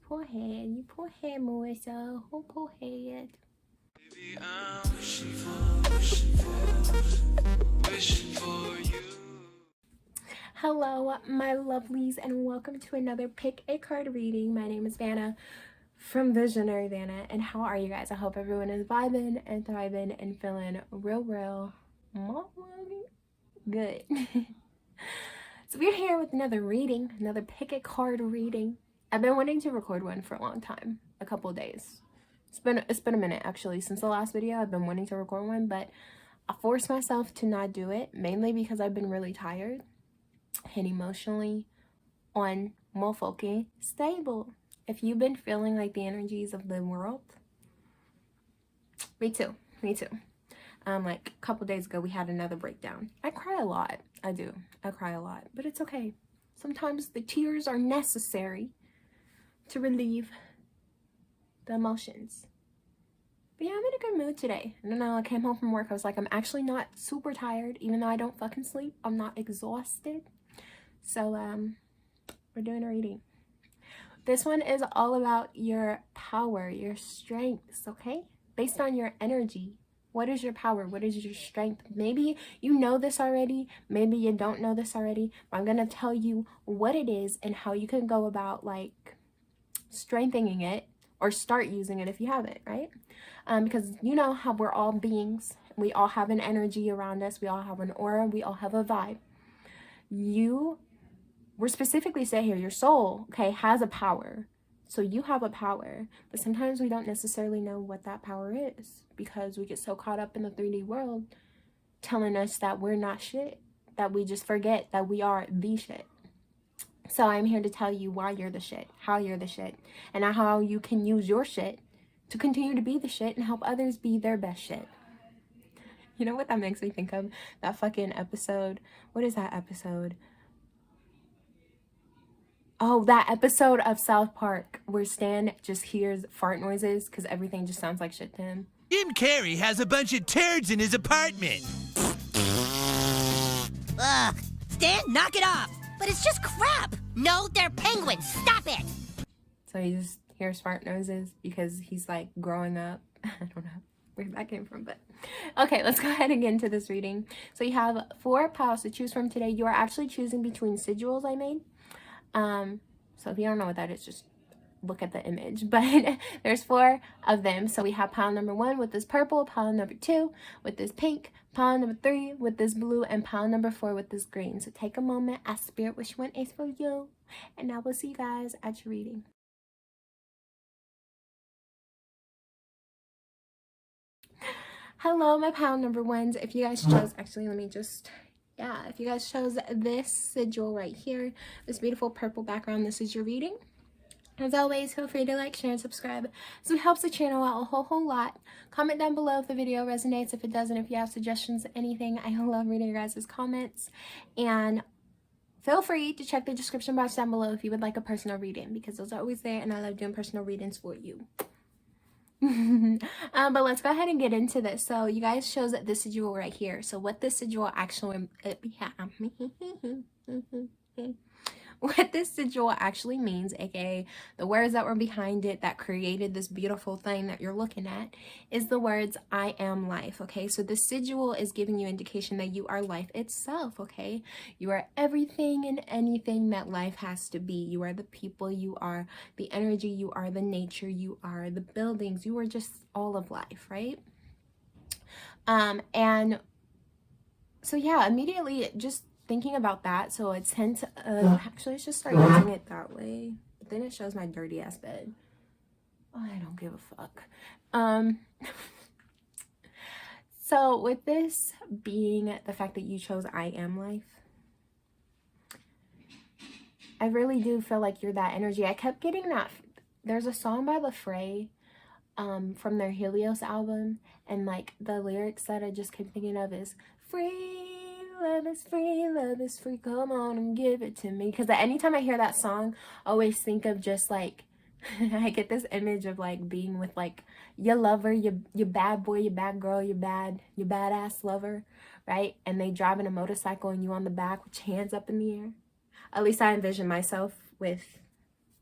poor head, you poor head, Melissa. Oh, poor head. Baby, I'm wishing for you. Hello, my lovelies, and welcome to another Pick a Card reading. My name is Vanna from Visionary Vanna, and how are you guys? I hope everyone is vibing and thriving and feeling real good. So we're here with another reading, another Pick a Card reading. I've been wanting to record one for a long time, a couple of days. It's been a minute actually since the last video. I've been wanting to record one, but I forced myself to not do it, mainly because I've been really tired and emotionally stable. If you've been feeling like the energies of the world, me too. Like a couple days ago we had another breakdown. I cry a lot. I cry a lot, but it's okay. Sometimes the tears are necessary to relieve the emotions. But yeah, I'm in a good mood today. I don't know, I came home from work, I was like, I'm actually not super tired, even though I don't fucking sleep. I'm not exhausted. So we're doing a reading. This one is all about your power, your strengths, okay? Based on your energy. What is your power? What is your strength? Maybe you know this already. Maybe you don't know this already. But I'm going to tell you what it is and how you can go about like strengthening it or start using it if you haven't, right? Because you know how we're all beings. We all have an energy around us. We all have an aura. We all have a vibe. We're specifically saying here, your soul, okay, has a power. So you have a power, but sometimes we don't necessarily know what that power is because we get so caught up in the 3D world telling us that we're not shit, that we just forget that we are the shit. So I'm here to tell you why you're the shit, how you're the shit, and how you can use your shit to continue to be the shit and help others be their best shit. You know what that makes me think of? That fucking episode. What is that episode? Oh, that episode of South Park where Stan just hears fart noises because everything just sounds like shit to him. Jim Carrey has a bunch of turds in his apartment. Ugh, Stan, knock it off. But it's just crap. No, they're penguins. Stop it. So he just hears fart noises because he's like growing up. I don't know where that came from, but okay, let's go ahead and get into this reading. So you have 4 piles to choose from today. You are actually choosing between sigils I made. So if you don't know what that is, just look at the image, but there's 4 of them. So we have pile number 1 with this purple, pile number 2 with this pink, pile number 3 with this blue, and pile number 4 with this green. So take a moment, ask spirit which one is for you, and I will see you guys at your reading. Hello, my pile number 1s. If you guys chose, actually, let me just... Yeah, if you guys chose this sigil right here, this beautiful purple background, this is your reading. As always, feel free to like, share, and subscribe. So it helps the channel out a whole lot. Comment down below if the video resonates, if it doesn't, if you have suggestions, anything. I love reading your guys' comments. And feel free to check the description box down below if you would like a personal reading, because those are always there, and I love doing personal readings for you. But let's go ahead and get into this. So you guys chose this sigil right here. So what this sigil actually what this sigil actually means, aka the words that were behind it that created this beautiful thing that you're looking at, is the words I am life. Okay, so the sigil is giving you indication that you are life itself. Okay, you are everything and anything that life has to be. You are the people, you are the energy, you are the nature, you are the buildings, you are just all of life, right? And so yeah, immediately just thinking about that, so it's hint actually let's just start using it that way, but then it shows my dirty ass bed. Oh, I don't give a fuck. So with this being the fact that you chose I am life, I really do feel like you're that energy. I kept getting that. There's a song by The Fray from their Helios album, and like the lyrics that I just kept thinking of is free. Love is free, come on and give it to me. Because anytime I hear that song, I always think of just like, I get this image of like being with like your lover, your bad boy, your bad girl, your badass lover, right? And they driving a motorcycle and you on the back with your hands up in the air. At least I envision myself with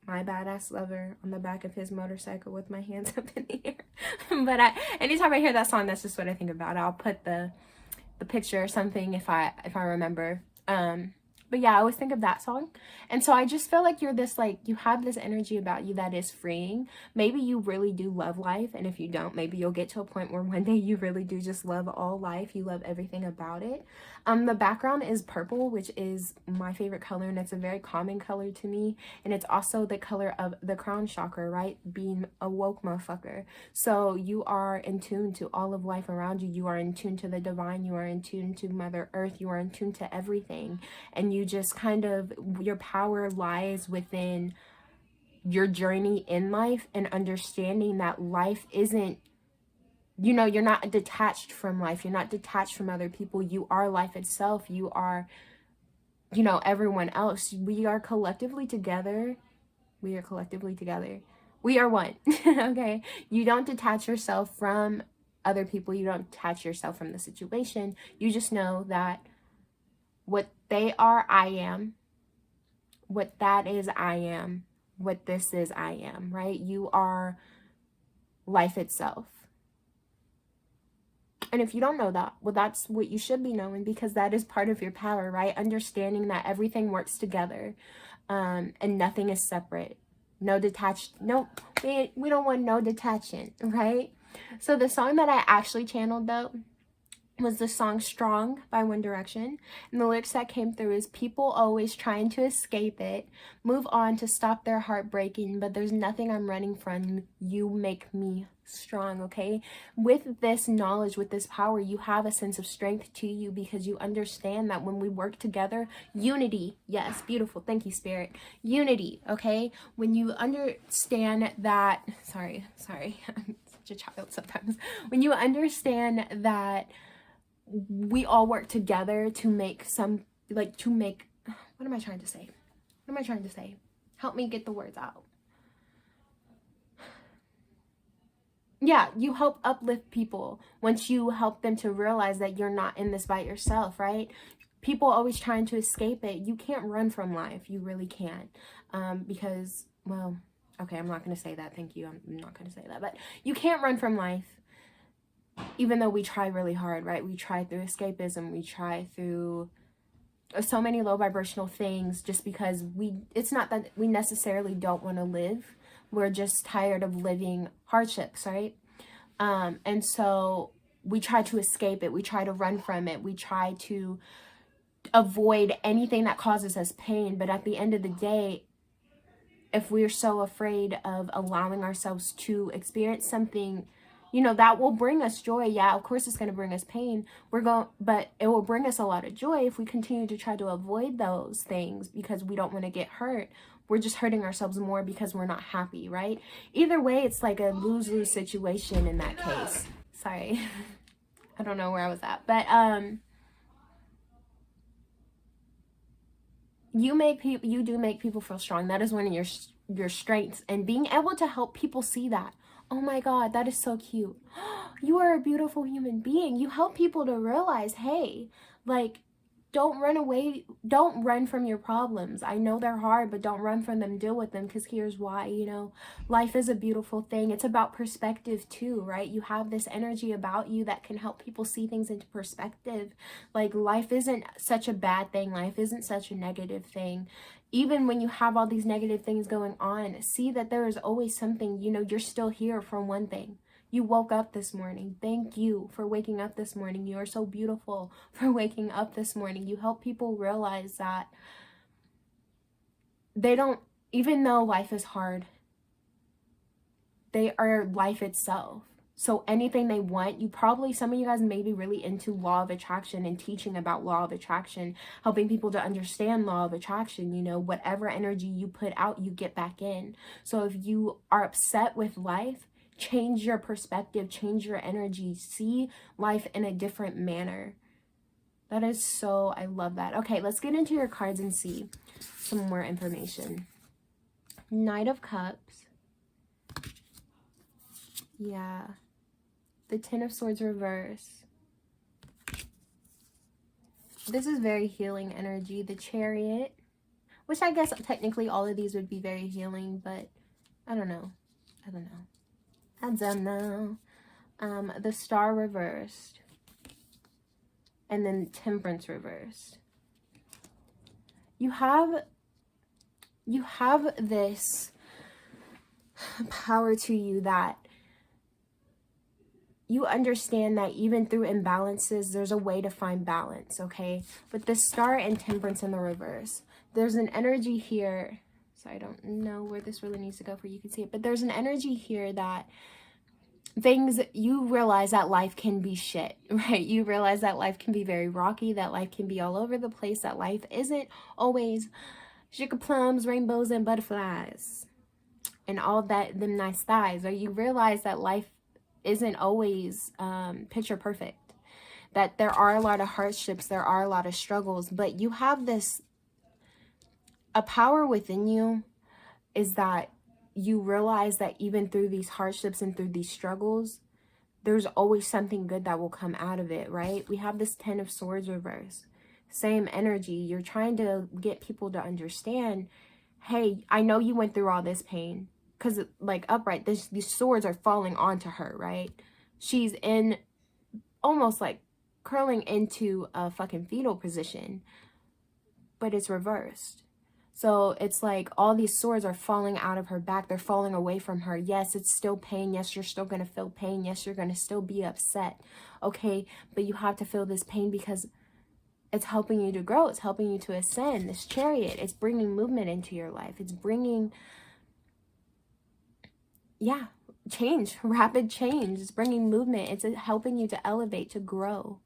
my badass lover on the back of his motorcycle with my hands up in the air. But anytime I hear that song, that's just what I think about. I'll put the picture or something if I remember. But yeah, I always think of that song. And so I just feel like you're this, like, you have this energy about you that is freeing. Maybe you really do love life, and if you don't, maybe you'll get to a point where one day you really do just love all life. You love everything about it. The background is purple, which is my favorite color, and it's a very common color to me. And it's also the color of the crown chakra, right? Being a woke motherfucker. So you are in tune to all of life around you. You are in tune to the divine. You are in tune to Mother Earth. You are in tune to everything. And you just kind of, your power lies within your journey in life and understanding that life isn't, you know, you're not detached from life. You're not detached from other people. You are life itself. You are, you know, everyone else. We are collectively together. We are collectively together. We are one. Okay. You don't detach yourself from other people. You don't detach yourself from the situation. You just know that what they are, I am. What that is, I am. What this is, I am, right? You are life itself. And if you don't know that, well, that's what you should be knowing, because that is part of your power, right? Understanding that everything works together, and nothing is separate. No detached, no, we don't want no detachment, right? So the song that I actually channeled, though, was the song Strong by One Direction. And the lyrics that came through is, people always trying to escape it, move on to stop their heart breaking, but there's nothing I'm running from. You make me strong, okay? With this knowledge, with this power, you have a sense of strength to you, because you understand that when we work together, unity, yes, beautiful, thank you, Spirit, unity, okay? When you understand that, sorry, I'm such a child sometimes. When you understand that we all work together to make some, like, to make, what am I trying to say? What am I trying to say? Help me get the words out. Yeah, you help uplift people once you help them to realize that you're not in this by yourself, right? People always trying to escape it. You can't run from life. You really can't. Because, well, okay, I'm not going to say that. Thank you. I'm not going to say that. But you can't run from life. Even though we try really hard, right? We try through escapism. We try through so many low vibrational things, just because it's not that we necessarily don't want to live. We're just tired of living hardships, right? And so we try to escape it. We try to run from it. We try to avoid anything that causes us pain. But at the end of the day, if we're so afraid of allowing ourselves to experience something, you know, that will bring us joy. Yeah, of course it's going to bring us pain. But it will bring us a lot of joy if we continue to try to avoid those things because we don't want to get hurt. We're just hurting ourselves more because we're not happy, right? Either way, it's like a lose-lose situation in that case. Sorry. I don't know where I was at. But you do make people feel strong. That is one of your strengths, and being able to help people see that. Oh my God, that is so cute. You are a beautiful human being. You help people to realize, hey, like, don't run away. Don't run from your problems. I know they're hard, but don't run from them. Deal with them, because here's why, you know. Life is a beautiful thing. It's about perspective too, right? You have this energy about you that can help people see things into perspective. Like, life isn't such a bad thing. Life isn't such a negative thing. Even when you have all these negative things going on, see that there is always something, you know, you're still here for one thing. You woke up this morning. Thank you for waking up this morning. You are so beautiful for waking up this morning. You help people realize that they don't, even though life is hard, they are life itself. So anything they want, some of you guys may be really into law of attraction and teaching about law of attraction, helping people to understand law of attraction. You know, whatever energy you put out, you get back in. So if you are upset with life, change your perspective, change your energy, see life in a different manner. That is so, I love that. Okay, let's get into your cards and see some more information. Knight of Cups. Yeah. The Ten of Swords reverse. This is very healing energy. The Chariot. Which I guess technically all of these would be very healing, but I don't know. I don't know. The Star reversed. And then Temperance reversed. You have this power to you that you understand that even through imbalances, there's a way to find balance, okay? With the Star and Temperance in the reverse, there's an energy here. So I don't know where this really needs to go for you can see it, but there's an energy here that you realize that life can be shit, right? You realize that life can be very rocky, that life can be all over the place, that life isn't always sugar plums, rainbows, and butterflies, and all that, them nice thighs. Or you realize that life isn't always picture perfect, that there are a lot of hardships, there are a lot of struggles, but you have a power within you is that you realize that even through these hardships and through these struggles, there's always something good that will come out of it, right? We have this 10 of Swords reverse. Same energy. You're trying to get people to understand, hey, I know you went through all this pain. Because, like, upright, these swords are falling onto her, right? She's in almost like curling into a fucking fetal position. But it's reversed. So it's like all these swords are falling out of her back. They're falling away from her. Yes, it's still pain. Yes, you're still going to feel pain. Yes, you're going to still be upset. Okay, but you have to feel this pain because it's helping you to grow. It's helping you to ascend. This Chariot, it's bringing movement into your life. It's bringing, yeah, change, rapid change. It's bringing movement. It's helping you to elevate, to grow.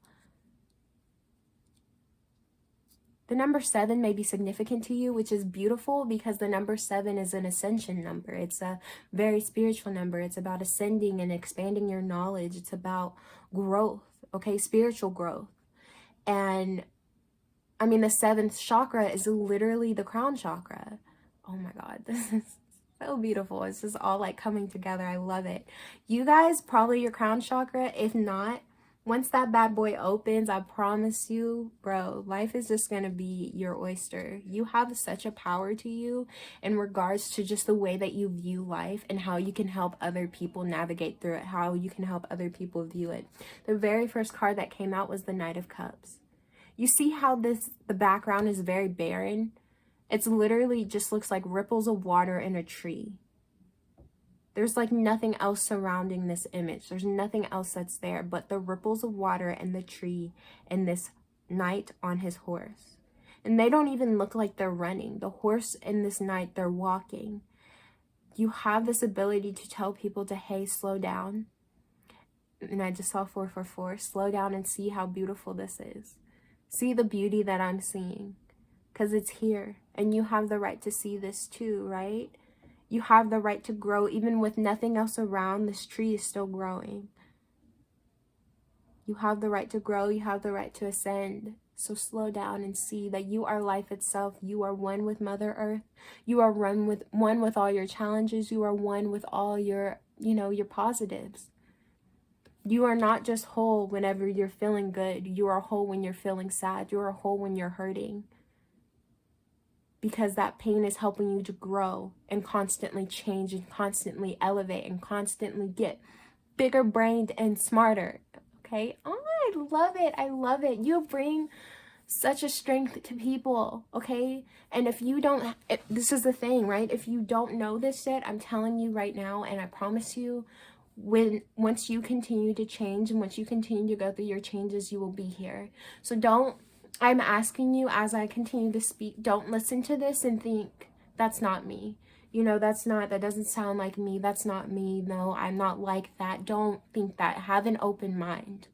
The number 7 may be significant to you, which is beautiful because the number 7 is an ascension number. It's a very spiritual number. It's about ascending and expanding your knowledge. It's about growth, okay? Spiritual growth. And I mean, the 7th chakra is literally the crown chakra. Oh my God, this is so beautiful. It's just all like coming together. I love it. You guys, probably your crown chakra. If not, once that bad boy opens, I promise you, bro, life is just going to be your oyster. You have such a power to you in regards to just the way that you view life and how you can help other people navigate through it, how you can help other people view it. The very first card that came out was the Knight of Cups. You see how the background is very barren? It's literally just looks like ripples of water in a tree. There's like nothing else surrounding this image. There's nothing else that's there but the ripples of water and the tree and this knight on his horse. And they don't even look like they're running. The horse and this knight, they're walking. You have this ability to tell people to, hey, slow down. And I just saw 444. Slow down and see how beautiful this is. See the beauty that I'm seeing. Because it's here. And you have the right to see this too, right? You have the right to grow. Even with nothing else around, this tree is still growing. You have the right to grow. You have the right to ascend. So slow down and see that you are life itself. You are one with Mother Earth. You are one with all your challenges. You are one with all your, your positives. You are not just whole whenever you're feeling good. You are whole when you're feeling sad. You are whole when you're hurting. Because that pain is helping you to grow and constantly change and constantly elevate and constantly get bigger brained and smarter. Okay? Oh, I love it. I love it. You bring such a strength to people. Okay? And if you don't, this is the thing, right? If you don't know this yet, I'm telling you right now, and I promise you, once you continue to change and once you continue to go through your changes, you will be here. So I'm asking you as I continue to speak, don't listen to this and think, that's not me. That doesn't sound like me. That's not me. No, I'm not like that. Don't think that. Have an open mind.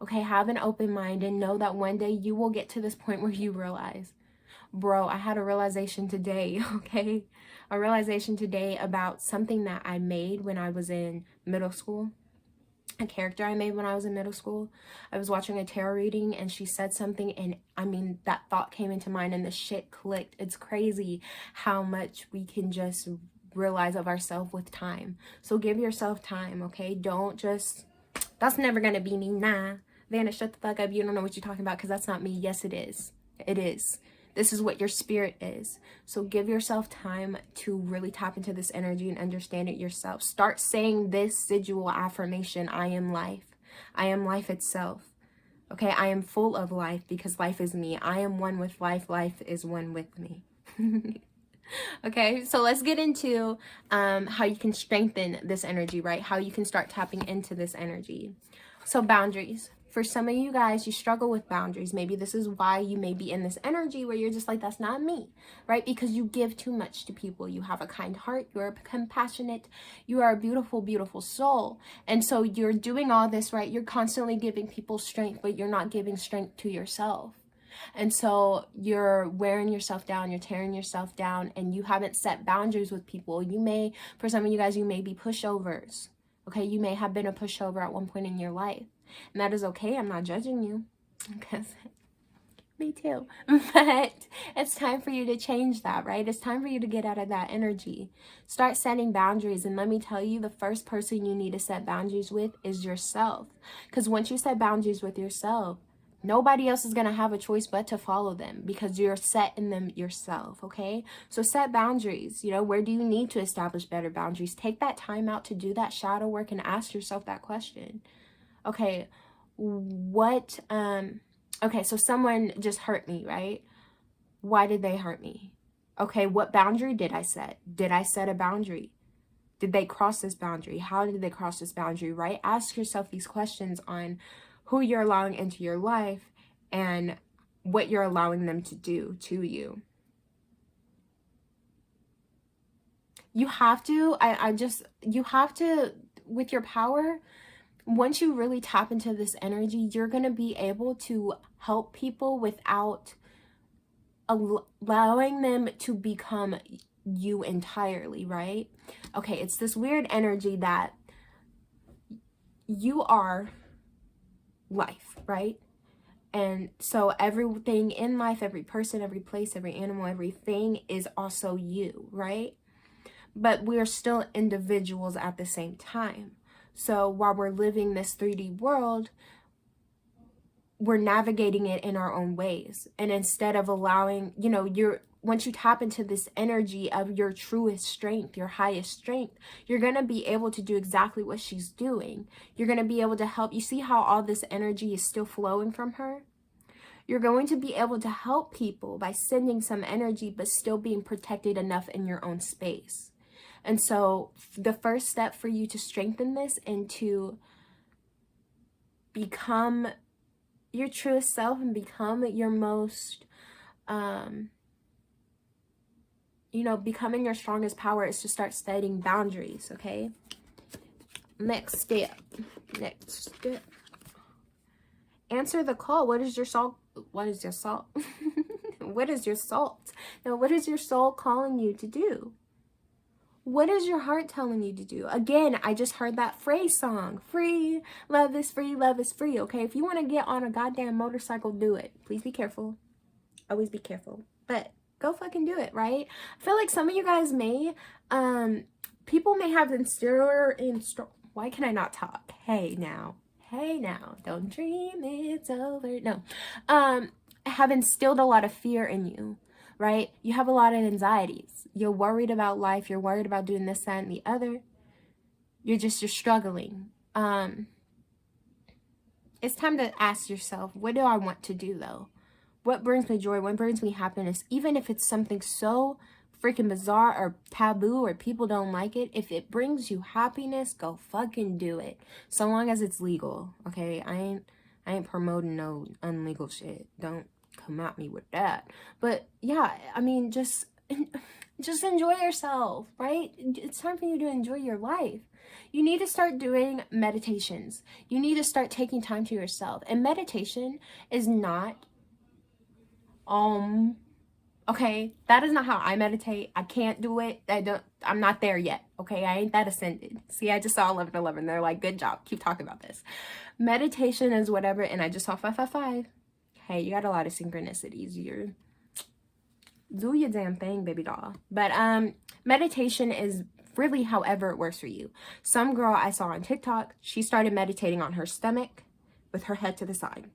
Okay, have an open mind and know that one day you will get to this point where you realize, bro, I had a realization today, okay? A realization today about something that I made when I was in middle school. A character I made when I was in middle school. I was watching a tarot reading and she said something and that thought came into mind and the shit clicked. It's crazy how much we can just realize of ourselves with time. So give yourself time, okay? Don't just, that's never gonna be me. Nah. Vanna, shut the fuck up. You don't know what you're talking about because that's not me. Yes, it is. It is. This is what your spirit is. So give yourself time to really tap into this energy and understand it yourself. Start saying this sigil affirmation: I am life. I am life itself. Okay, I am full of life because life is me. I am one with life. Life is one with me. Okay, so let's get into how you can strengthen this energy, right? How you can start tapping into this energy. So boundaries. For some of you guys, you struggle with boundaries. Maybe this is why you may be in this energy where you're just like, that's not me, right? Because you give too much to people. You have a kind heart. You're compassionate. You are a beautiful, beautiful soul. And so you're doing all this, right? You're constantly giving people strength, but you're not giving strength to yourself. And so you're wearing yourself down, you're tearing yourself down, and you haven't set boundaries with people. You may, for some of you guys, you may be pushovers. Okay, you may have been a pushover at one point in your life. And that is okay. I'm not judging you. Because me too. But it's time for you to change that, right? It's time for you to get out of that energy. Start setting boundaries. And let me tell you, the first person you need to set boundaries with is yourself. Because once you set boundaries with yourself, nobody else is going to have a choice but to follow them because you're setting them yourself, okay? So set boundaries. You know, where do you need to establish better boundaries? Take that time out to do that shadow work and ask yourself that question. Okay, okay, so someone just hurt me, right? Why did they hurt me? Okay, what boundary did I set? Did I set a boundary? Did they cross this boundary? How did they cross this boundary, right? Ask yourself these questions on who you're allowing into your life and what you're allowing them to do to you. You have to, you have to, with your power, once you really tap into this energy, you're going to be able to help people without allowing them to become you entirely, right? Okay, it's this weird energy that you are life, right? And so everything in life, every person, every place, every animal, everything is also you, right? But we're still individuals at the same time. So while we're living this 3D world, we're navigating it in our own ways. And instead of allowing, you know, once you tap into this energy of your truest strength, your highest strength, you're going to be able to do exactly what she's doing. You're going to be able to help. You see how all this energy is still flowing from her? You're going to be able to help people by sending some energy, but still being protected enough in your own space. And so the first step for you to strengthen this and to become your truest self and become your most, becoming your strongest power is to start setting boundaries, okay? Next step. Answer the call. What is your soul? What is your salt? What is your salt? Now, what is your soul calling you to do? What is your heart telling you to do? Again, I just heard that phrase song. Free, love is free, love is free, okay? If you want to get on a goddamn motorcycle, do it. Please be careful. Always be careful. But go fucking do it, right? I feel like some of you guys may, people may have why can I not talk? Hey now, don't dream it's over. No, have instilled a lot of fear in you, right? You have a lot of anxieties. You're worried about life. You're worried about doing this, that, and the other. You're struggling. It's time to ask yourself, what do I want to do though? What brings me joy? What brings me happiness? Even if it's something so freaking bizarre or taboo or people don't like it, if it brings you happiness, go fucking do it. So long as it's legal, okay? I ain't promoting no unlegal shit. Don't come at me with that. But yeah, I mean, just enjoy yourself, right? It's time for you to enjoy your life. You need to start doing meditations. You need to start taking time to yourself. And meditation is not, okay, that is not how I meditate. I can't do it. I'm not there yet. Okay, I ain't that ascended. See, I just saw 1111. They're like, good job. Keep talking about this. Meditation is whatever. And I just saw 555. Hey, you got a lot of synchronicities. Do your damn thing, baby doll. But meditation is really however it works for you. Some girl I saw on TikTok, she started meditating on her stomach with her head to the side.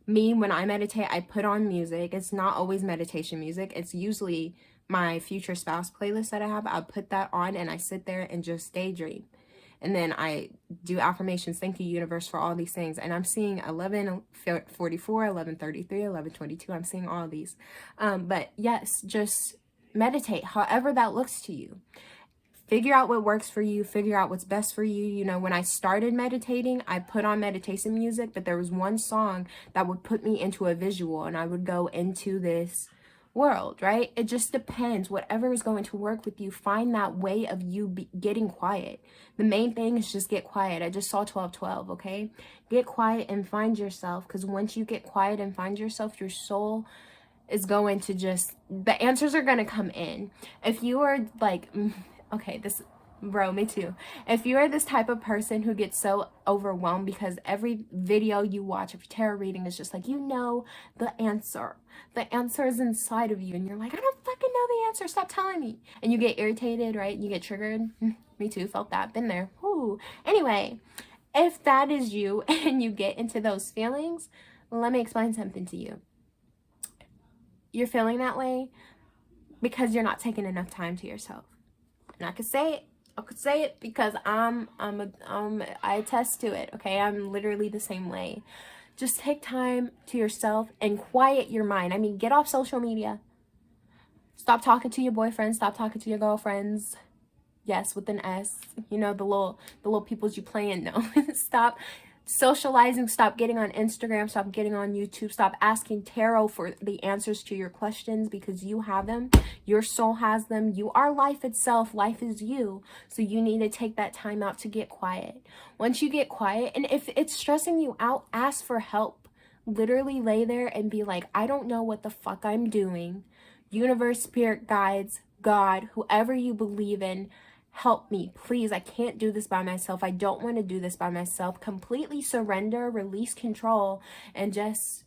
Me, when I meditate, I put on music. It's not always meditation music. It's usually my future spouse playlist that I have. I put that on and I sit there and just daydream. And then I do affirmations. Thank you, universe, for all these things. And I'm seeing 11:44, 11:33, 11:22. I'm seeing all of these. But yes, just meditate, however that looks to you. Figure out what works for you. Figure out what's best for you. You know, when I started meditating, I put on meditation music, but there was one song that would put me into a visual and I would go into this world, right? It just depends. Whatever is going to work with you, find that way of you getting quiet. The main thing is just get quiet. I just saw 12:12, okay? Get quiet and find yourself, because once you get quiet and find yourself, your soul is going to just, the answers are going to come in. If you are like, okay, this, bro, me too. If you are this type of person who gets so overwhelmed because every video you watch of tarot reading is just like, you know, the answer is inside of you, and you're like, I don't fucking know the answer, stop telling me, and you get irritated, right? You get triggered. Me too, felt that, been there. Whoo. Anyway, if that is you and you get into those feelings, let me explain something to you. You're feeling that way because you're not taking enough time to yourself. And I could say it because I attest to it, okay? I'm literally the same way. Just take time to yourself and quiet your mind. I mean, get off social media. Stop talking to your boyfriend. Stop talking to your girlfriends. Yes, with an S. You know, the little peoples you playing. No, stop socializing. Stop getting on Instagram. Stop getting on YouTube. Stop asking tarot for the answers to your questions, because you have them. Your soul has them. You are life itself. Life is you. So you need to take that time out to get quiet. Once you get quiet, and if it's stressing you out, ask for help. Literally lay there and be like, I don't know what the fuck I'm doing. Universe, spirit guides, God, whoever you believe in, help me, please. I can't do this by myself. I don't want to do this by myself. Completely surrender, release control, and just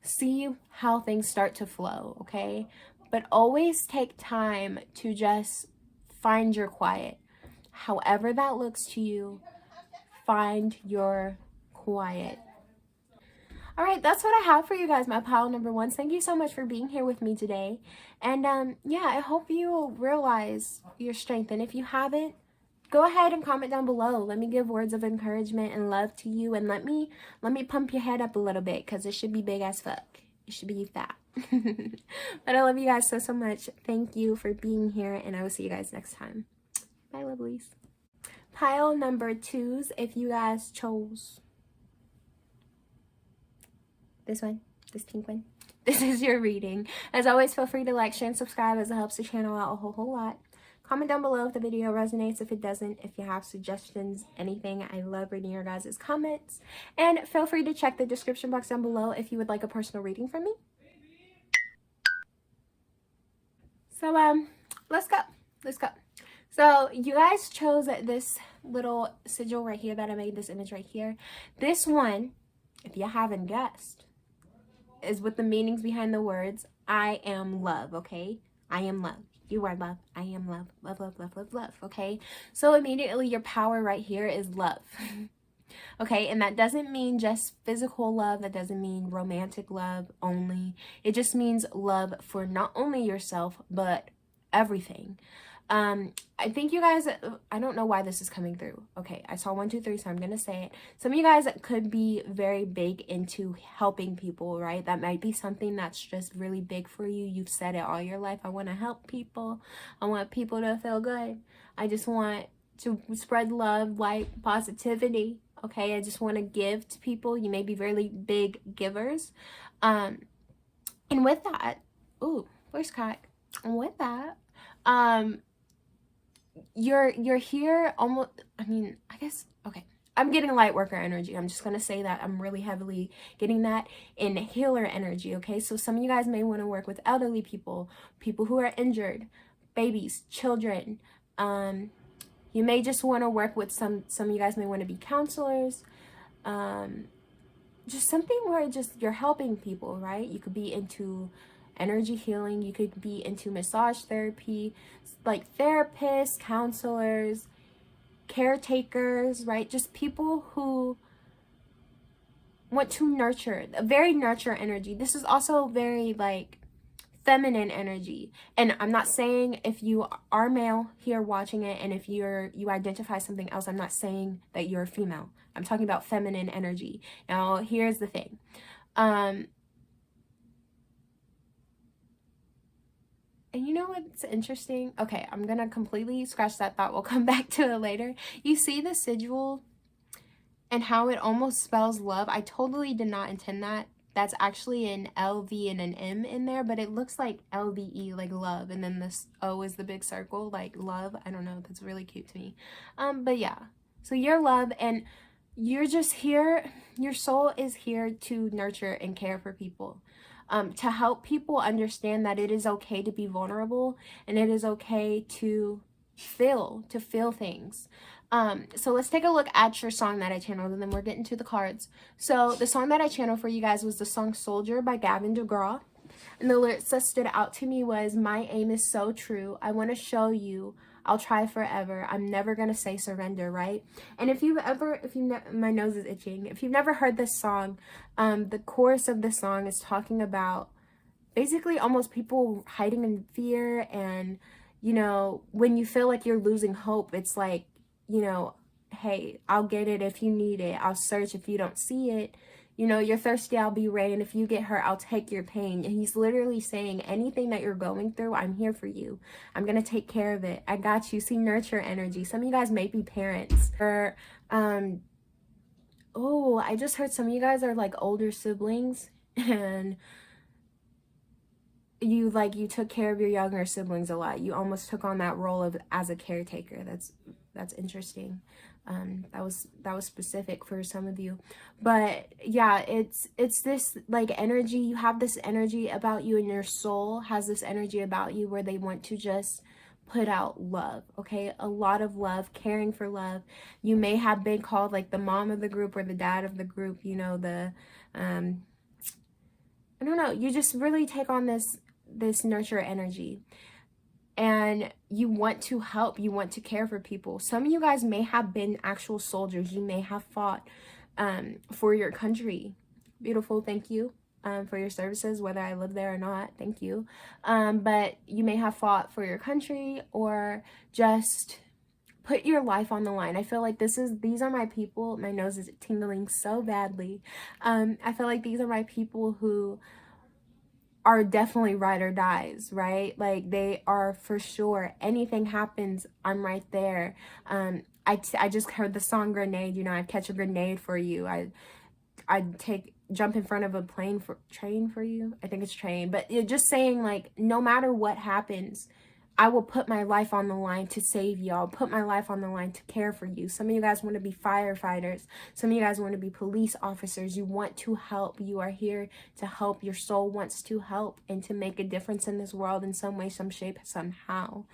see how things start to flow, okay? But always take time to just find your quiet. However that looks to you, find your quiet. All right, that's what I have for you guys, my pile number ones. Thank you so much for being here with me today. And yeah, I hope you realize your strength. And if you haven't, go ahead and comment down below. Let me give words of encouragement and love to you. And let me pump your head up a little bit, because it should be big as fuck. It should be fat. But I love you guys so much. Thank you for being here, and I will see you guys next time. Bye, lovelies. Pile number twos, if you guys chose this one, this pink one, this is your reading. As always, feel free to like, share, and subscribe, as it helps the channel out a whole lot. Comment down below if the video resonates, if it doesn't, if you have suggestions, anything. I love reading your guys' comments. And feel free to check the description box down below if you would like a personal reading from me. So let's go. So you guys chose this little sigil right here that I made, this image right here. This one, if you haven't guessed, is with the meanings behind the words, I am love, okay? I am love. You are love. I am love. Love, love, love, love, love, okay? So immediately your power right here is love. Okay, and that doesn't mean just physical love. That doesn't mean romantic love only. It just means love for not only yourself, but everything. I think you guys, I don't know why this is coming through. Okay, I saw 1, 2, 3, so I'm gonna say it. Some of you guys could be very big into helping people, right? That might be something that's just really big for you. You've said it all your life. I want to help people. I want people to feel good. I just want to spread love, light, positivity. Okay, I just want to give to people. You may be really big givers. And with that, ooh, voice crack. And with that, you're here almost, I mean, I guess, okay, I'm getting light worker energy. I'm just gonna say that I'm really heavily getting that in healer energy. Okay, so some of you guys may want to work with elderly people, people who are injured, babies, children. You may just want to work with some of you guys may want to be counselors, just something where just you're helping people, right? You could be into energy healing. You could be into massage therapy, like therapists, counselors, caretakers, right? Just people who want to nurture, a very nurture energy. This is also very like feminine energy. And I'm not saying if you are male here watching it and if you identify something else, I'm not saying that you're a female. I'm talking about feminine energy. Now, here's the thing. And you know what's interesting? Okay, I'm gonna completely scratch that thought. We'll come back to it later. You see the sigil and how it almost spells love? I totally did not intend that. That's actually an LV and an M in there, but it looks like LVE, like love, and then this O is the big circle, like love. I don't know, that's really cute to me. But yeah, so you're love, and you're just here, your soul is here to nurture and care for people. To help people understand that it is okay to be vulnerable, and it is okay to feel things. So let's take a look at your song that I channeled, and then we're getting to the cards. So the song that I channeled for you guys was the song Soldier by Gavin DeGraw. And the lyrics that stood out to me was, my aim is so true. I want to show you. I'll try forever. I'm never going to say surrender, right? And my nose is itching. If you've never heard this song, the chorus of the song is talking about basically almost people hiding in fear. And, you know, when you feel like you're losing hope, it's like, you know, hey, I'll get it if you need it. I'll search if you don't see it. You know, you're thirsty, I'll be rain. If you get hurt, I'll take your pain. And he's literally saying, anything that you're going through, I'm here for you. I'm going to take care of it. I got you. See, nurture energy. Some of you guys may be parents. Or, oh, I just heard some of you guys are like older siblings. And you took care of your younger siblings a lot. You almost took on that role of as a caretaker. That's interesting. That was specific for some of you, but yeah, it's this like energy. You have this energy about you, and your soul has this energy about you where they want to just put out love. Okay, a lot of love, caring for love. You may have been called like the mom of the group or the dad of the group. You know, the I don't know. You just really take on this nurture energy. And you want to help, you want to care for people. Some of you guys may have been actual soldiers. You may have fought for your country. Beautiful, thank you for your services, whether I live there or not, thank you. But you may have fought for your country or just put your life on the line. I feel like these are my people. My nose is tingling so badly. I feel like these are my people who are definitely ride or dies, right? Like they are for sure. Anything happens, I'm right there. I just heard the song Grenade. You know, I'd catch a grenade for you. I'd jump in front of a train for you. I think it's train, but you're just saying like, no matter what happens, I will put my life on the line to save you. I'll put my life on the line to care for you. Some of you guys want to be firefighters. Some of you guys want to be police officers. You want to help. You are here to help. Your soul wants to help and to make a difference in this world in some way, some shape, somehow.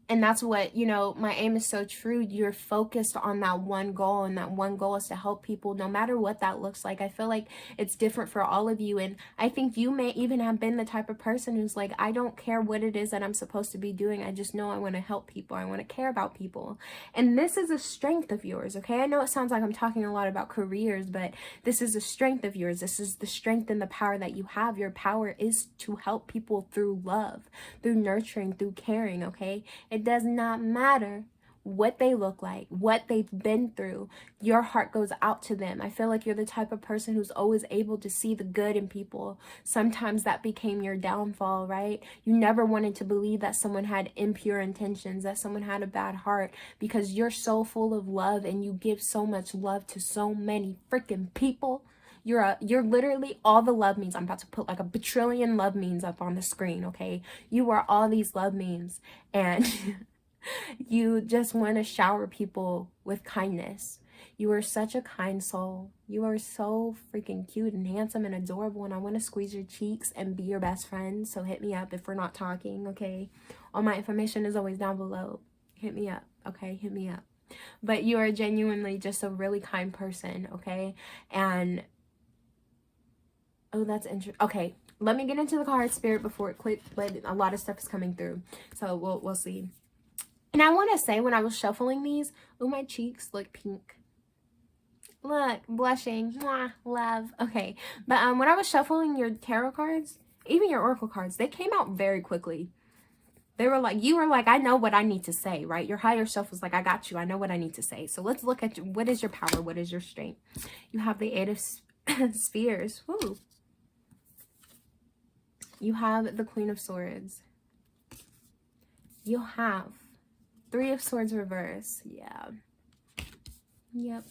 And that's what, you know, my aim is so true. You're focused on that one goal, and that one goal is to help people no matter what that looks like. I feel like it's different for all of you. And I think you may even have been the type of person who's like, I don't care what it is that I'm supposed to be doing. I just know I want to help people. I want to care about people. And this is a strength of yours, okay? I know it sounds like I'm talking a lot about careers, but this is a strength of yours. This is the strength and the power that you have. Your power is to help people through love, through nurturing, through caring, okay? It does not matter what they look like, what they've been through. Your heart goes out to them. I feel like you're the type of person who's always able to see the good in people. Sometimes that became your downfall, right? You never wanted to believe that someone had impure intentions, that someone had a bad heart, because you're so full of love and you give so much love to so many freaking people. You're literally all the love memes. I'm about to put like a bajillion love memes up on the screen, okay? You are all these love memes, and you just want to shower people with kindness. You are such a kind soul. You are so freaking cute and handsome and adorable, and I want to squeeze your cheeks and be your best friend. So hit me up if we're not talking, okay? All my information is always down below. Hit me up, okay? Hit me up. But you are genuinely just a really kind person, okay? And oh, that's interesting. Okay, let me get into the card spirit before it clicks, but a lot of stuff is coming through, so we'll see. And I want to say, when I was shuffling these, oh, my cheeks look pink. Look, blushing. Mwah, love. Okay. But when I was shuffling your tarot cards, even your oracle cards, they came out very quickly. They were like, you were like, I know what I need to say, right? Your higher self was like, I got you. I know what I need to say. So let's look at what is your power? What is your strength? You have the 8 of Spheres. Woo. You have the Queen of Swords. You have 3 of Swords reverse. Yeah. Yep.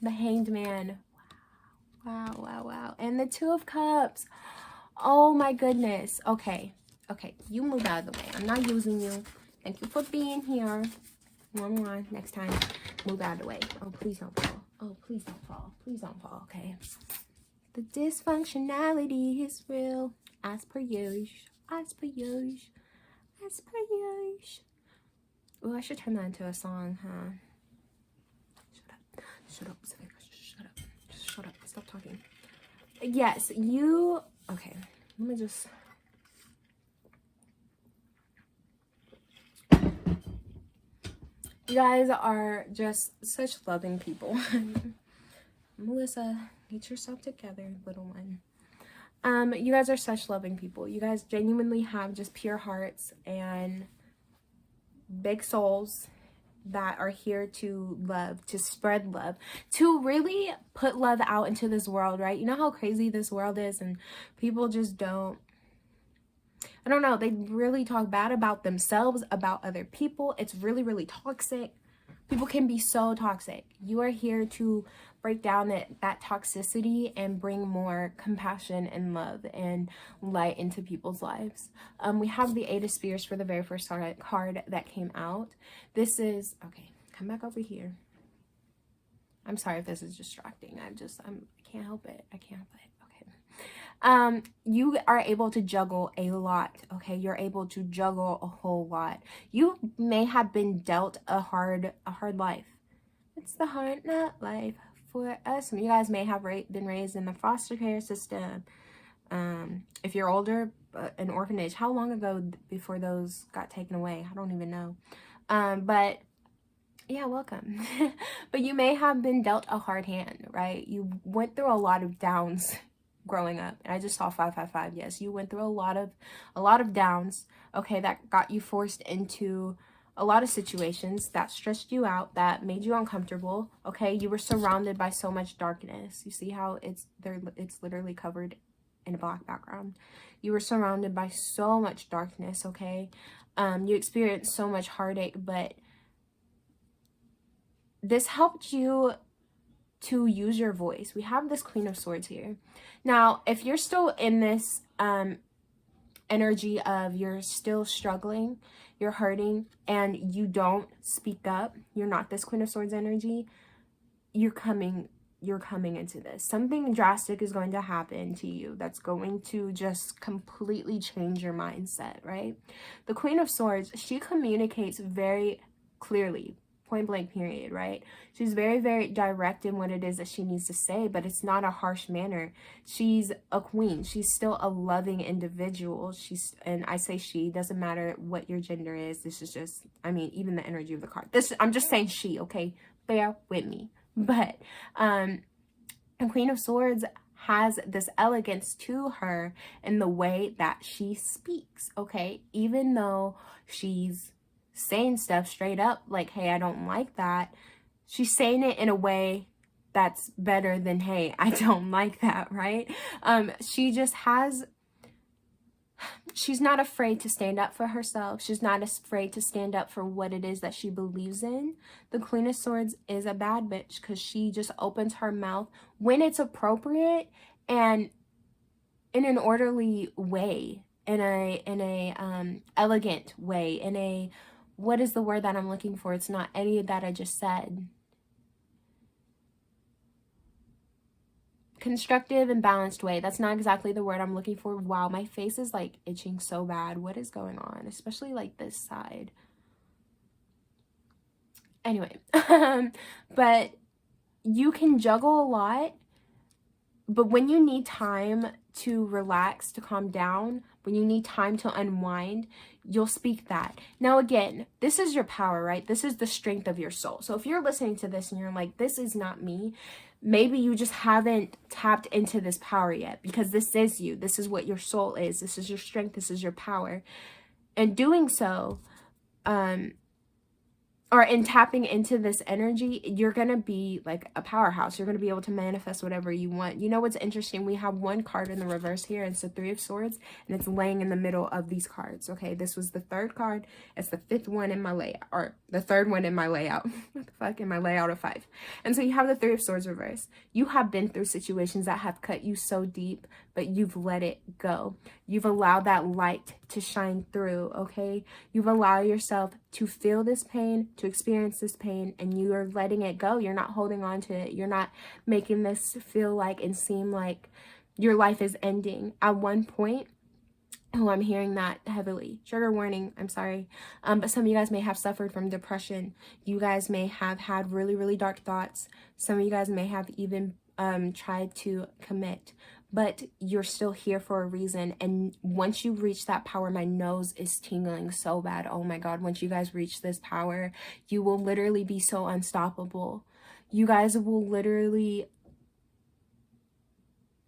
The Hanged Man. Wow. And the 2 of Cups. Oh my goodness. Okay, you move out of the way. I'm not using you. Thank you for being here. Next time, move out of the way. Oh, please don't fall. Oh, please don't fall. Please don't fall, okay? The dysfunctionality is real. As per usual. Oh, I should turn that into a song, huh? Shut up. Just shut up. Stop talking. Yes, you... Okay, let me just... You guys are just such loving people. Melissa, get yourself together, little one. You guys are such loving people. You guys genuinely have just pure hearts and big souls that are here to love, to spread love, to really put love out into this world, right? You know how crazy this world is, and people just don't, I don't know, they really talk bad about themselves, about other people. It's really, really toxic. People can be so toxic. You are here to break down that toxicity and bring more compassion and love and light into people's lives. We have the 8 of Spears for the very first card that came out. This is, okay, come back over here. I'm sorry if this is distracting. I can't help it. Okay. You are able to juggle a lot, okay? You're able to juggle a whole lot. You may have been dealt a hard life. It's the hard not life for us. Some of you guys may have been raised in the foster care system. If you're older, an orphanage. How long ago before those got taken away? I don't even know. But yeah, welcome. But you may have been dealt a hard hand, right? You went through a lot of downs growing up, and I just saw 555. Yes, you went through a lot of downs, okay, that got you forced into a lot of situations that stressed you out, that made you uncomfortable, okay? You were surrounded by so much darkness. You see how it's literally covered in a black background. You were surrounded by so much darkness, okay? You experienced so much heartache, but this helped you to use your voice. We have this Queen of Swords here. Now, if you're still in this energy of you're still struggling, you're hurting, and you don't speak up, you're not this Queen of Swords energy, you're coming into this. Something drastic is going to happen to you that's going to just completely change your mindset, right? The Queen of Swords, she communicates very clearly, point blank period, right? She's very, very direct in what it is that she needs to say, but it's not a harsh manner. She's a queen. She's still a loving individual. And I say she, doesn't matter what your gender is. This is just, I mean, even the energy of the card. I'm just saying she, okay? Bear with me. But the Queen of Swords has this elegance to her in the way that she speaks, okay? Even though she's saying stuff straight up like, hey, I don't like that, she's saying it in a way that's better than, hey, I don't like that, right? She's not afraid to stand up for herself. She's not afraid to stand up for what it is that she believes in. The Queen of Swords is a bad bitch because she just opens her mouth when it's appropriate and in an orderly way, in a elegant way, in a, what is the word that I'm looking for? It's not any of that I just said. Constructive and balanced way. That's not exactly the word I'm looking for. Wow, my face is like itching so bad. What is going on? Especially like this side. Anyway, but you can juggle a lot, but when you need time to relax, to calm down, when you need time to unwind, you'll speak that. Now, again, this is your power, right? This is the strength of your soul. So if you're listening to this and you're like, this is not me, maybe you just haven't tapped into this power yet, because this is you. This is what your soul is. This is your strength. This is your power. And doing so, or in tapping into this energy, you're going to be like a powerhouse. You're going to be able to manifest whatever you want. You know what's interesting? We have one card in the reverse here. It's the Three of Swords, and it's laying in the middle of these cards. Okay, this was the third card. It's the fifth one in my layout, or the third one in my layout. What the fuck? In my layout of 5. And so you have the Three of Swords reverse. You have been through situations that have cut you so deep, but you've let it go. You've allowed that light to shine through, okay? You've allowed yourself to feel this pain, to experience this pain, and you are letting it go. You're not holding on to it. You're not making this feel like and seem like your life is ending. At one point, oh, I'm hearing that heavily. Trigger warning, I'm sorry. But some of you guys may have suffered from depression. You guys may have had really, really dark thoughts. Some of you guys may have even tried to commit. But you're still here for a reason. And once you reach that power, my nose is tingling so bad. Oh my God, once you guys reach this power, you will literally be so unstoppable. You guys will literally,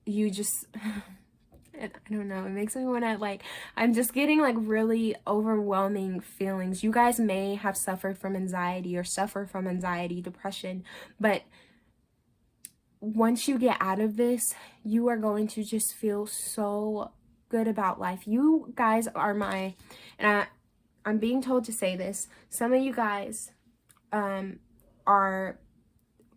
you just, I don't know, it makes me want to like, I'm just getting like really overwhelming feelings. You guys may have suffered from anxiety or suffer from anxiety, depression, but once you get out of this, you are going to just feel so good about life. You guys are my, and I'm being told to say this, some of you guys are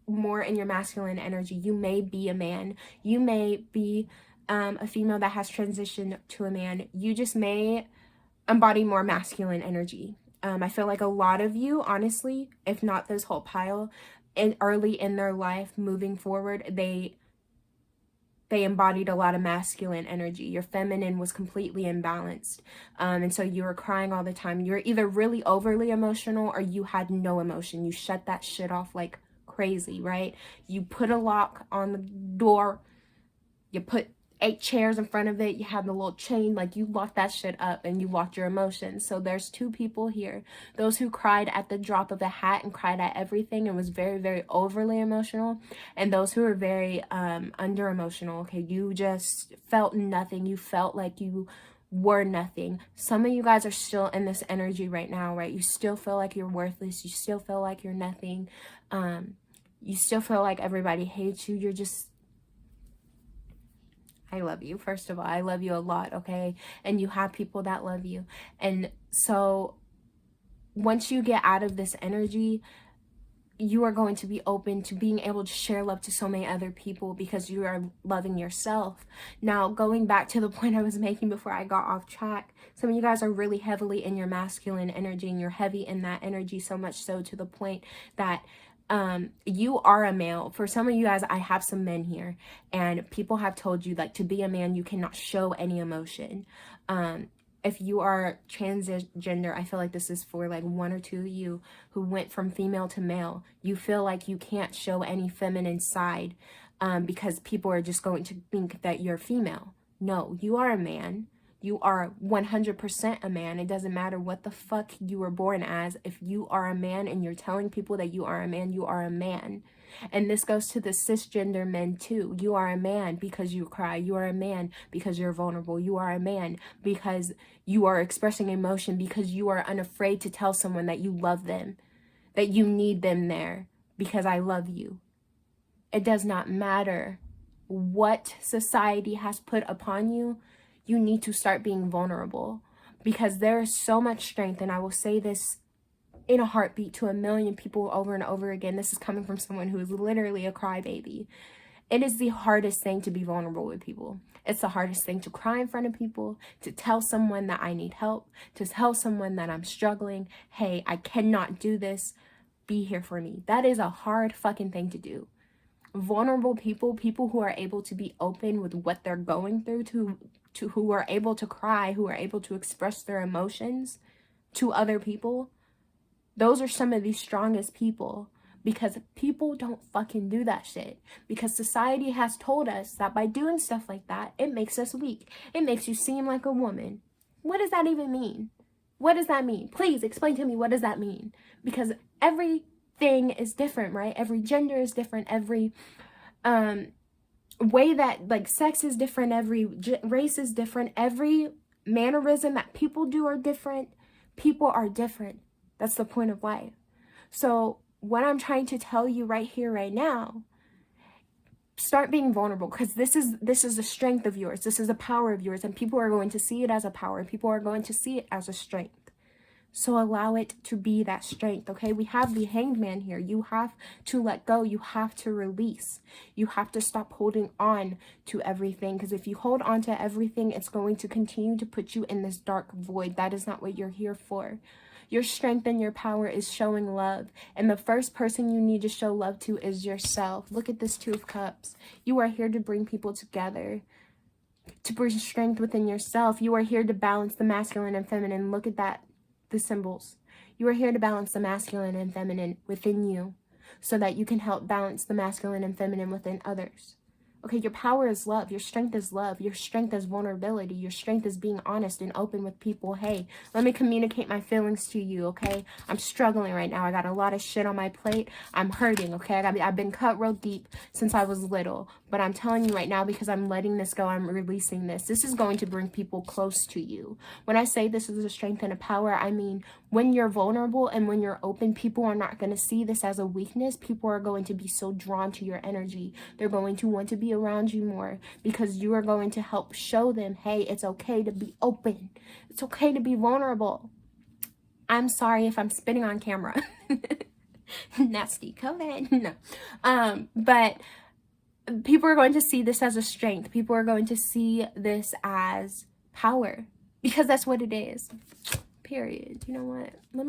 more in your masculine energy. You may be a man. You may be a female that has transitioned to a man. You just may embody more masculine energy. I feel like a lot of you, honestly, if not this whole pile, and early in their life, moving forward, they embodied a lot of masculine energy. Your feminine was completely imbalanced. And so you were crying all the time. You're either really overly emotional or you had no emotion. You shut that shit off like crazy, right? You put a lock on the door. You put 8 chairs in front of it. You have the little chain, like you locked that shit up and you locked your emotions. So there's 2 people here. Those who cried at the drop of a hat and cried at everything and was very, very overly emotional. And those who are very under emotional. Okay, you just felt nothing. You felt like you were nothing. Some of you guys are still in this energy right now, right? You still feel like you're worthless. You still feel like you're nothing. You still feel like everybody hates you. You're just, I love you. First of all, I love you a lot, okay? And you have people that love you. And so once you get out of this energy, you are going to be open to being able to share love to so many other people because you are loving yourself. Now, going back to the point I was making before I got off track, some of you guys are really heavily in your masculine energy, and you're heavy in that energy, so much so to the point that you are a male. For some of you guys, I have some men here, and people have told you like to be a man, you cannot show any emotion. If you are transgender, I feel like this is for like 1 or 2 of you who went from female to male. You feel like you can't show any feminine side because people are just going to think that you're female. No, you are a man. You are 100% a man. It doesn't matter what the fuck you were born as. If you are a man and you're telling people that you are a man, you are a man. And this goes to the cisgender men too. You are a man because you cry. You are a man because you're vulnerable. You are a man because you are expressing emotion, because you are unafraid to tell someone that you love them, that you need them there, because I love you. It does not matter what society has put upon you. You need to start being vulnerable, because there is so much strength. And I will say this in a heartbeat to a million people over and over again. This is coming from someone who is literally a crybaby. It is the hardest thing to be vulnerable with people. It's the hardest thing to cry in front of people, to tell someone that I need help, to tell someone that I'm struggling. Hey, I cannot do this. Be here for me. That is a hard fucking thing to do. Vulnerable people, people who are able to be open with what they're going through, to who are able to cry, who are able to express their emotions to other people. Those are some of the strongest people. because people don't fucking do that shit. Because society has told us that by doing stuff like that, it makes us weak. It makes you seem like a woman. What does that even mean? What does that mean? Please explain to me, what does that mean? Because everything is different, right? Every gender is different. Every way that, like, sex is different. Every race is different. Every mannerism that people do are different. People are different. That's the point of life. So what I'm trying to tell you right here, right now, start being vulnerable, because this is a strength of yours. This is a power of yours, and people are going to see it as a power. People are going to see it as a strength. So allow it to be that strength, okay? We have the Hanged Man here. You have to let go. You have to release. You have to stop holding on to everything, because if you hold on to everything, it's going to continue to put you in this dark void. That is not what you're here for. Your strength and your power is showing love. And the first person you need to show love to is yourself. Look at this Two of Cups. You are here to bring people together, to bring strength within yourself. You are here to balance the masculine and feminine. Look at that. The symbols. You are here to balance the masculine and feminine within you, so that you can help balance the masculine and feminine within others. Okay, your power is love. Your strength is love. Your strength is vulnerability. Your strength is being honest and open with people. Hey, let me communicate my feelings to you, okay? I'm struggling right now. I got a lot of shit on my plate. I'm hurting, okay? I've been cut real deep since I was little. But I'm telling you right now, because I'm letting this go, I'm releasing this. This is going to bring people close to you. When I say this is a strength and a power, I mean, when you're vulnerable and when you're open, people are not going to see this as a weakness. People are going to be so drawn to your energy. They're going to want to be around you more, because you are going to help show them, hey, it's okay to be open. It's okay to be vulnerable. I'm sorry if I'm spitting on camera. Nasty. Come ahead. No. But people are going to see this as a strength. People are going to see this as power, because that's what it is. Period. You know what? Let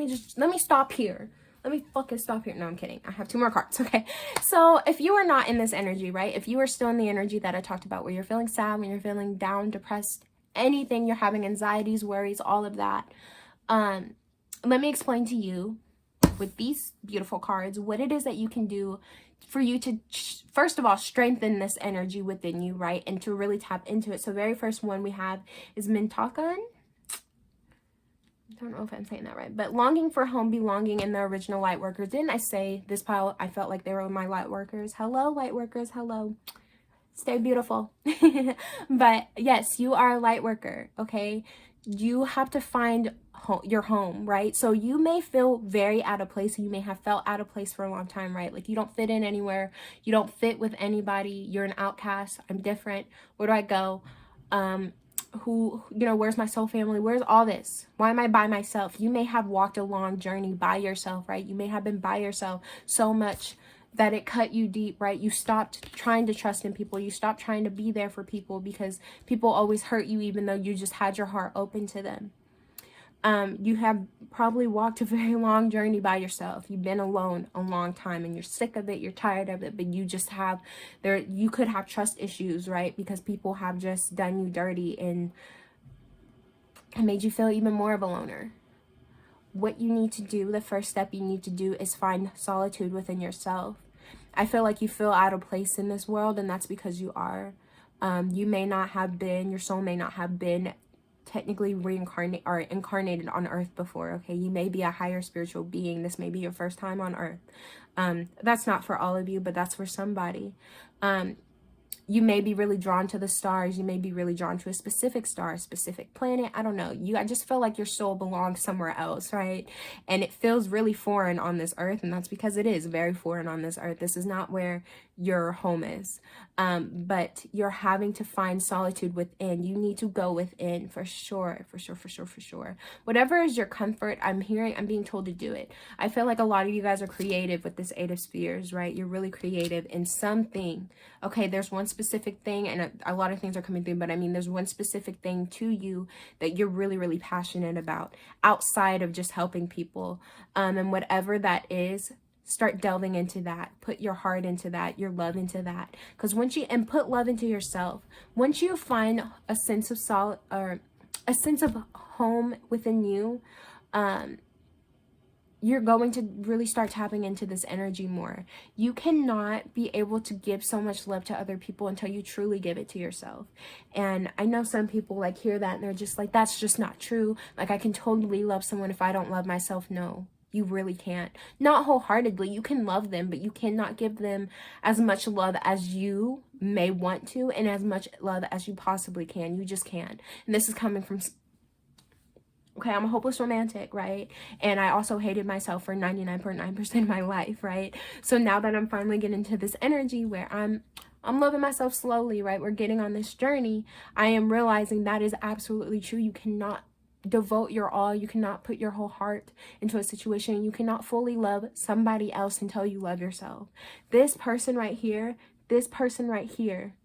me stop here. Let me fucking stop here. No, I'm kidding. I have 2 more cards. Okay. So if you are not in this energy, right? If you are still in the energy that I talked about, where you're feeling sad, when you're feeling down, depressed, anything, you're having anxieties, worries, all of that. Let me explain to you with these beautiful cards what it is that you can do for you to, first of all, strengthen this energy within you, right? And to really tap into it. So very first one we have is Mintakan. I don't know if I'm saying that right, but longing for home, belonging in the original light workers. Didn't I say this pile, I felt like they were my light workers? Hello, light workers. Hello. Stay beautiful. But yes, you are a light worker, okay? You have to find your home, right? So you may feel very out of place. You may have felt out of place for a long time, right? Like you don't fit in anywhere. You don't fit with anybody. You're an outcast. I'm different. Where do I go? Where's my soul family? Where's all this? Why am I by myself? You may have walked a long journey by yourself, right? You may have been by yourself so much that it cut you deep, right? You stopped trying to trust in people. You stopped trying to be there for people, because people always hurt you, even though you just had your heart open to them. You have probably walked a very long journey by yourself. You've been alone a long time, and you're sick of it. You're tired of it, but you just have you could have trust issues, right? Because people have just done you dirty and made you feel even more of a loner. What you need to do, the first step you need to do, is find solitude within yourself. I feel like you feel out of place in this world, and that's because you are. You may not have been, your soul may not have been technically incarnated on earth before, okay? You may be a higher spiritual being. This may be your first time on earth. That's not for all of you, but that's for somebody. You may be really drawn to the stars. You may be really drawn to a specific star, a specific planet. I don't know. I just feel like your soul belongs somewhere else, right? And it feels really foreign on this earth, and that's because it is very foreign on this earth. This is not where your home is. But you're having to find solitude within. You need to go within for sure. Whatever is your comfort, I'm being told to do it. I feel like a lot of you guys are creative with this 8 of Spheres, right? You're really creative in something. Okay, there's one specific thing, and a lot of things are coming through, but I mean, there's one specific thing to you that you're really, really passionate about outside of just helping people. And whatever that is, start delving into that. Put your heart into that, your love into that. Because put love into yourself. Once you find a sense of a sense of home within you, you're going to really start tapping into this energy more. You cannot be able to give so much love to other people until you truly give it to yourself. And I know some people like hear that and they're just like, that's just not true. Like, I can totally love someone if I don't love myself. No, you really can't. Not wholeheartedly. You can love them, but you cannot give them as much love as you may want to and as much love as you possibly can. You just can't. And this is coming from... Okay, I'm a hopeless romantic, right? And I also hated myself for 99.9% of my life, right? So now that I'm finally getting into this energy where I'm loving myself slowly, right? We're getting on this journey. I am realizing that is absolutely true. You cannot devote your all. You cannot put your whole heart into a situation. You cannot fully love somebody else until you love yourself. This person right here, this person right here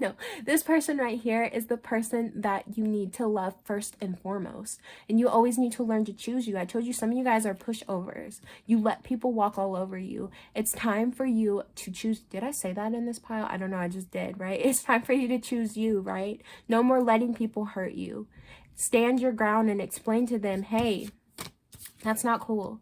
no, this person right here is the person that you need to love first and foremost. And you always need to learn to choose you. I told you some of you guys are pushovers. You let people walk all over you. It's time for you to choose. Did I say that in this pile? I don't know. I just did, right? It's time for you to choose you, right? No more letting people hurt you. Stand your ground and explain to them, hey, that's not cool.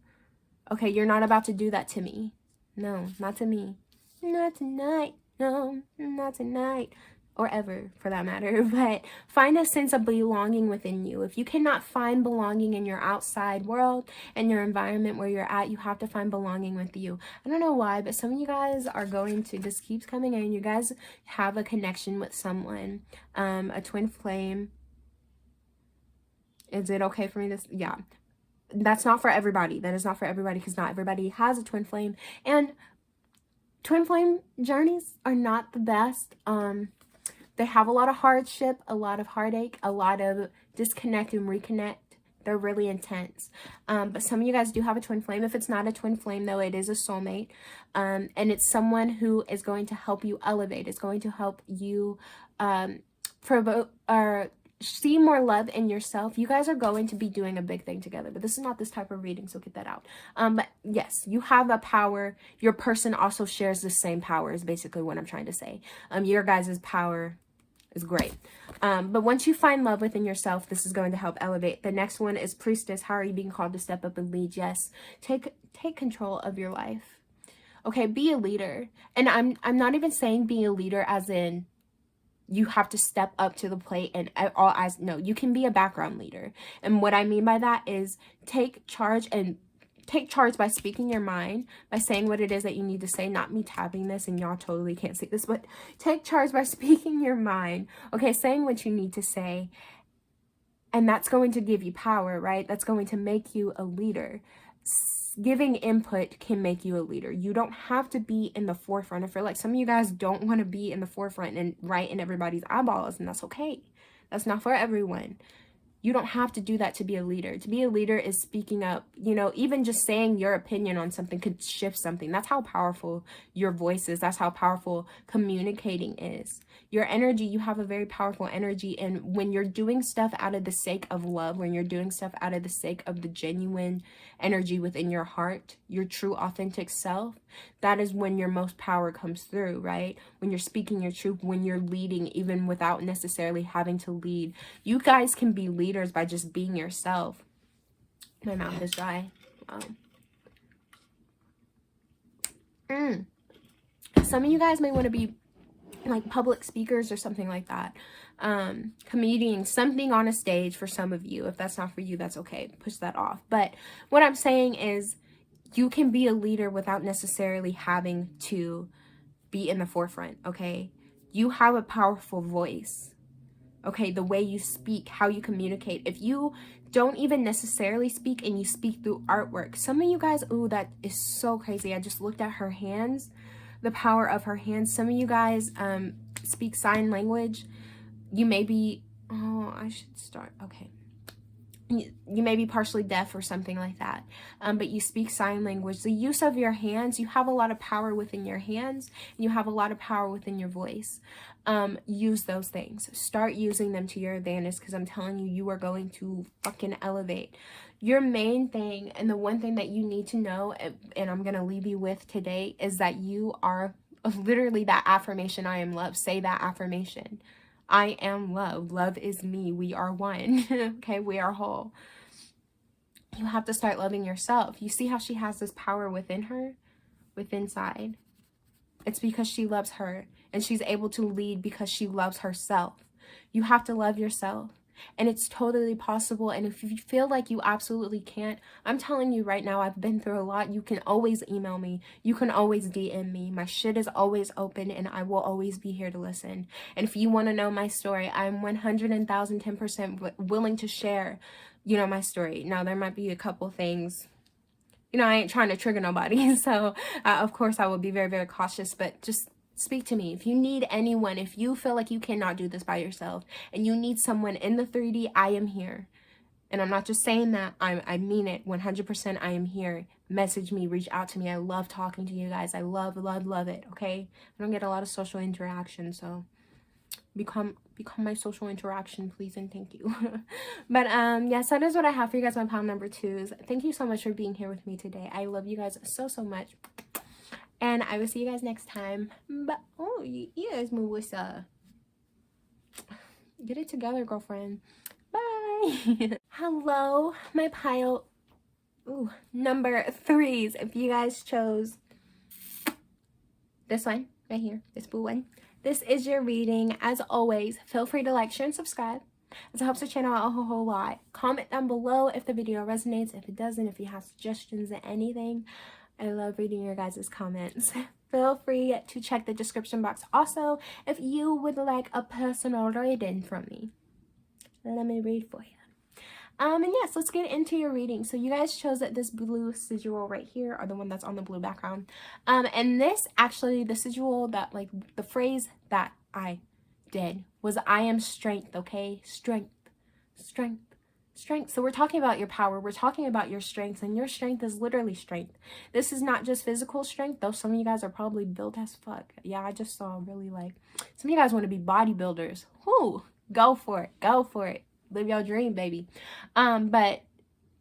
Okay, you're not about to do that to me. No, not to me. Not tonight. No, not tonight, or ever for that matter. But find a sense of belonging within you. If you cannot find belonging in your outside world and your environment where you're at, you have to find belonging with you. I don't know why, but some of you guys are going to, this keeps coming in, you guys have a connection with someone, a twin flame. Is it okay for me to, yeah. That's not for everybody. That is not for everybody, because not everybody has a twin flame. And twin flame journeys are not the best. They have a lot of hardship, a lot of heartache, a lot of disconnect and reconnect. They're really intense. But some of you guys do have a twin flame. If it's not a twin flame, though, it is a soulmate. And it's someone who is going to help you elevate. It's going to help you provoke or see more love in yourself. You guys are going to be doing a big thing together, but this is not this type of reading, so get that out. But yes, you have a power. Your person also shares the same power, is basically what I'm trying to say. Your guys' power is great. But once you find love within yourself, this is going to help elevate. The next one is Priestess. How are you being called to step up and lead? Yes, take control of your life. Okay, be a leader. And I'm not even saying be a leader as in you have to step up to the plate and all eyes. No, you can be a background leader. And what I mean by that is take charge by speaking your mind, by saying what it is that you need to say. Not me tapping this and y'all totally can't see this, but take charge by speaking your mind. Okay, saying what you need to say. And that's going to give you power, right? That's going to make you a leader. Giving input can make you a leader. You don't have to be in the forefront. I feel like some of you guys don't want to be in the forefront and right in everybody's eyeballs, and that's okay. That's not for everyone. You don't have to do that to be a leader. To be a leader is speaking up. You know, even just saying your opinion on something could shift something. That's how powerful your voice is. That's how powerful communicating is. Your energy, you have a very powerful energy. And when you're doing stuff out of the sake of love, when you're doing stuff out of the sake of the genuine energy within your heart, your true authentic self, that is when your most power comes through, right? When you're speaking your truth, when you're leading, even without necessarily having to lead. You guys can be leaders by just being yourself. My mouth is dry. Some of you guys may want to be like public speakers or something like that. Comedians, something on a stage for some of you. If that's not for you, that's okay. Push that off. But what I'm saying is you can be a leader without necessarily having to be in the forefront, okay? You have a powerful voice, okay? The way you speak, how you communicate. If you don't even necessarily speak and you speak through artwork, some of you guys, ooh, that is so crazy. I just looked at her hands, the power of her hands. Some of you guys speak sign language. You may be, oh, I should start, okay. You may be partially deaf or something like that, but you speak sign language. The use of your hands, you have a lot of power within your hands, and you have a lot of power within your voice. Use those things. Start using them to your advantage, because I'm telling you, you are going to fucking elevate. Your main thing, and the one thing that you need to know, and I'm going to leave you with today, is that you are literally that affirmation, I am love. Say that affirmation. I am love. Love is me. We are one. Okay, we are whole. You have to start loving yourself. You see how she has this power within her, inside. It's because she loves her, and she's able to lead because she loves herself. You have to love yourself, and it's totally possible. And if you feel like you absolutely can't, I'm telling you right now, I've been through a lot. You can always email me. You can always DM me. My shit is always open, and I will always be here to listen. And if you want to know my story, I'm 110% willing to share, you know, my story. Now, there might be a couple things, you know, I ain't trying to trigger nobody. So, of course, I will be very, very cautious, but just speak to me. If you need anyone, if you feel like you cannot do this by yourself and you need someone in the 3D, I am here. And I'm not just saying that, I mean it 100%. I am here. Message me, reach out to me. I love talking to you guys. I love it, okay? I don't get a lot of social interaction, so become my social interaction, please and thank you. But yes, that is what I have for you guys, my pile number 2s. Thank you so much for being here with me today. I love you guys so much, and I will see you guys next time. But oh, yes, Melissa, get it together, girlfriend. Bye. Hello, my pile number 3s. If you guys chose this one right here, this blue one, this is your reading. As always, feel free to like, share, and subscribe. It helps the channel out a whole lot. Comment down below if the video resonates. If it doesn't, if you have suggestions or anything. I love reading your guys' comments. Feel free to check the description box also if you would like a personal reading from me. Let me read for you. And yes, let's get into your reading. So you guys chose this blue sigil right here, or the one that's on the blue background. And this, actually, the sigil that, like, the phrase that I did was, I am strength, okay? Strength, strength, strength. So we're talking about your power. We're talking about your strength, and your strength is literally strength. This is not just physical strength, though some of you guys are probably built as fuck. Yeah, I just saw really, like, some of you guys want to be bodybuilders. Whoo, go for it. Go for it. Live your dream, baby. But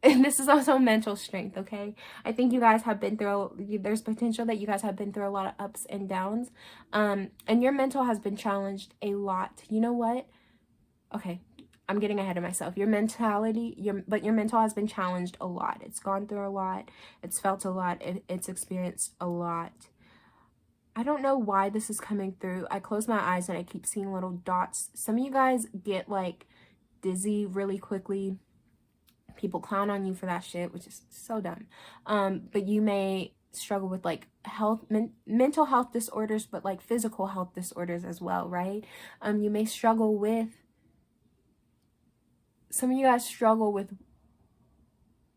this is also mental strength, okay? I think you guys have been through, there's potential that you guys have been through a lot of ups and downs. And your mental has been challenged a lot. You know what? Okay, I'm getting ahead of myself. Your mentality, your mental has been challenged a lot. It's gone through a lot. It's felt a lot. It's experienced a lot. I don't know why this is coming through. I close my eyes and I keep seeing little dots. Some of you guys get, like, dizzy really quickly. People clown on you for that shit, which is so dumb. But you may struggle with, like, mental health disorders, but, like, physical health disorders as well, right? You may struggle with, some of you guys struggle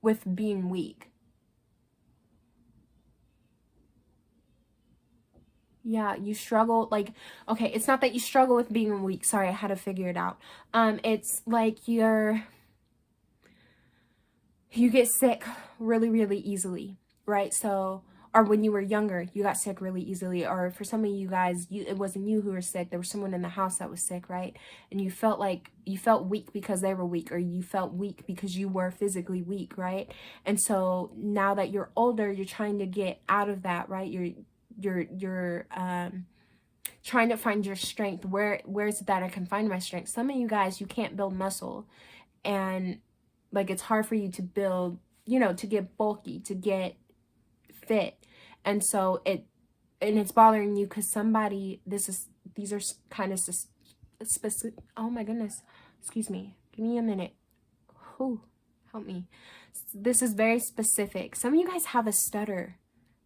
with being weak. Yeah, you struggle, like, okay, it's not that you struggle with being weak. Sorry, I had to figure it out. It's like you get sick really, really easily, right? So, or when you were younger, you got sick really easily. Or for some of you guys, it wasn't you who were sick. There was someone in the house that was sick, right? And you felt weak because they were weak, or you felt weak because you were physically weak, right? And so now that you're older, you're trying to get out of that, right? You're trying to find your strength. Where is it that I can find my strength? Some of you guys, you can't build muscle, and, like, it's hard for you to build, you know, to get bulky, to get fit. And so it's bothering you because somebody, these are kind of specific. Oh my goodness, excuse me, give me a minute. Whew, help me. This is very specific. Some of you guys have a stutter.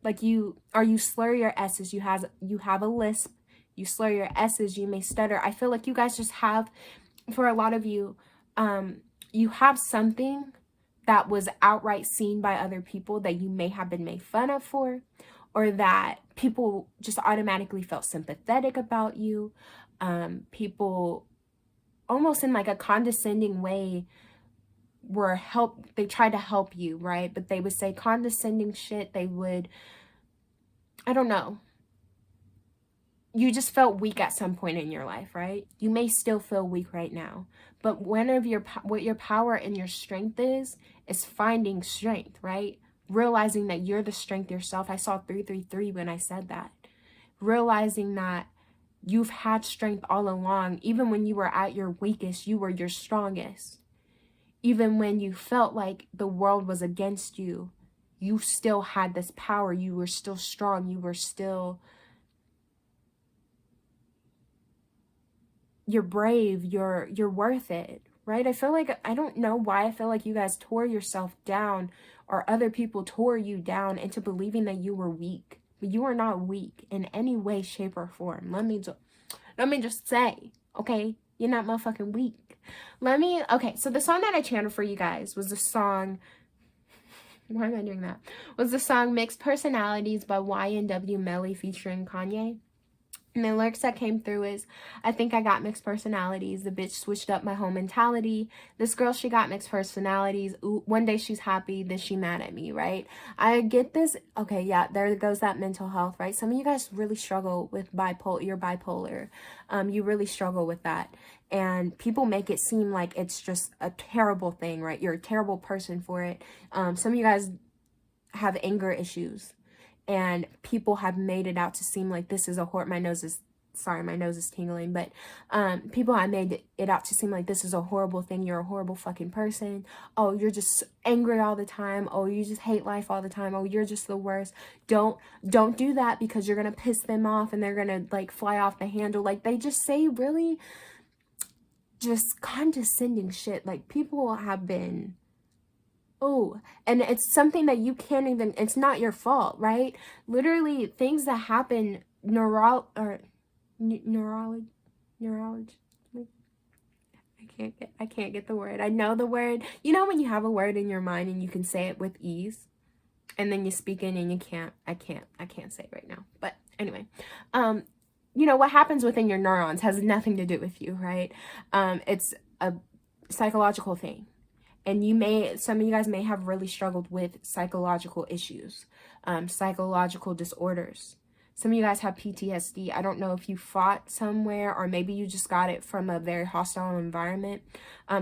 Like, you slur your S's. You have a lisp. You slur your S's. You may stutter. I feel like you guys just have, for a lot of you, you have something that was outright seen by other people that you may have been made fun of for, or that people just automatically felt sympathetic about you. People almost in, like, a condescending way they tried to help you, right? But they would say condescending shit. They would, I don't know. You just felt weak at some point in your life, right? You may still feel weak right now, but what your power and your strength is finding strength, right? Realizing that you're the strength yourself. I saw 333 when I said that. Realizing that you've had strength all along. Even when you were at your weakest, you were your strongest. even when you felt like the world was against you, you still had this power. You were still strong. You were still, you're brave. You're worth it, right? I feel like, I don't know why I feel like you guys tore yourself down, or other people tore you down into believing that you were weak. But you are not weak in any way, shape, or form. Let me just say, okay? You're not motherfucking weak. Okay, so the song that I channeled for you guys was the song, why am I doing that? Was the song Mixed Personalities by YNW Melly featuring Kanye. And the lyrics that came through is, I think I got mixed personalities. The bitch switched up my whole mentality. This girl, she got mixed personalities. Ooh, one day she's happy, then she mad at me, right? I get this. Okay, yeah, there goes that mental health, right? Some of you guys really struggle with you're bipolar. You really struggle with that. And people make it seem like it's just a terrible thing, right? You're a terrible person for it. Some of you guys have anger issues. And people have made it out to seem like this is my nose is tingling, but people have made it out to seem like this is a horrible thing. You're a horrible fucking person. Oh, you're just angry all the time. Oh, you just hate life all the time. Oh, you're just the worst. Don't do that, because you're gonna piss them off and they're gonna like fly off the handle. Like, they just say really just condescending shit. Like, people have been, oh, and it's something that you can't even, it's not your fault, right? Literally, things that happen, neurology. I can't get the word. I know the word. You know when you have a word in your mind and you can say it with ease, and then you speak it and you can't. I can't say it right now. But anyway, you know what happens within your neurons has nothing to do with you, right? It's a psychological thing. And some of you guys may have really struggled with psychological issues, psychological disorders. Some of you guys have PTSD. I don't know if you fought somewhere, or maybe you just got it from a very hostile environment.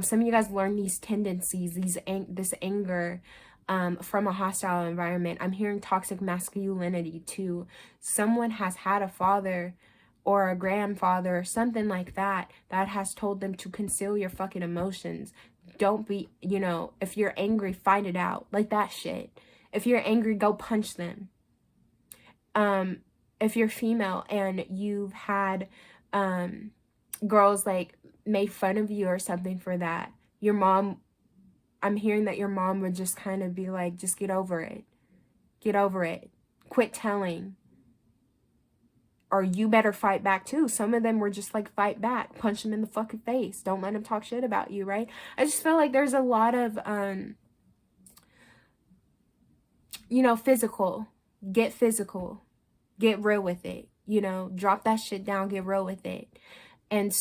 Some of you guys learned these tendencies, this anger from a hostile environment. I'm hearing toxic masculinity too. Someone has had a father or a grandfather or something like that has told them to conceal your fucking emotions. Don't be, if you're angry, fight it out. Like that shit. If you're angry, go punch them. If you're female and you've had girls like make fun of you or something for that, your mom, I'm hearing that your mom would just kind of be like, just get over it. Get over it. Quit telling. Or you better fight back too. Some of them were just like, fight back. Punch them in the fucking face. Don't let them talk shit about you, right? I just feel like there's a lot of, physical. Get physical. Get real with it. Drop that shit down. Get real with it. And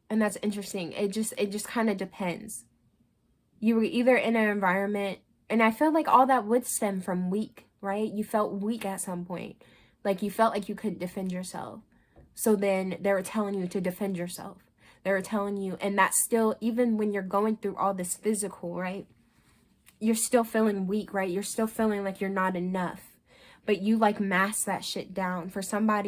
that's interesting. It just kind of depends. You were either in an environment, and I feel like all that would stem from weak. Right? You felt weak at some point. Like you felt like you couldn't defend yourself. So then they were telling you to defend yourself. They were telling you, and that's still, even when you're going through all this physical, right? You're still feeling weak, right? You're still feeling like you're not enough. But you like mask that shit down. For some of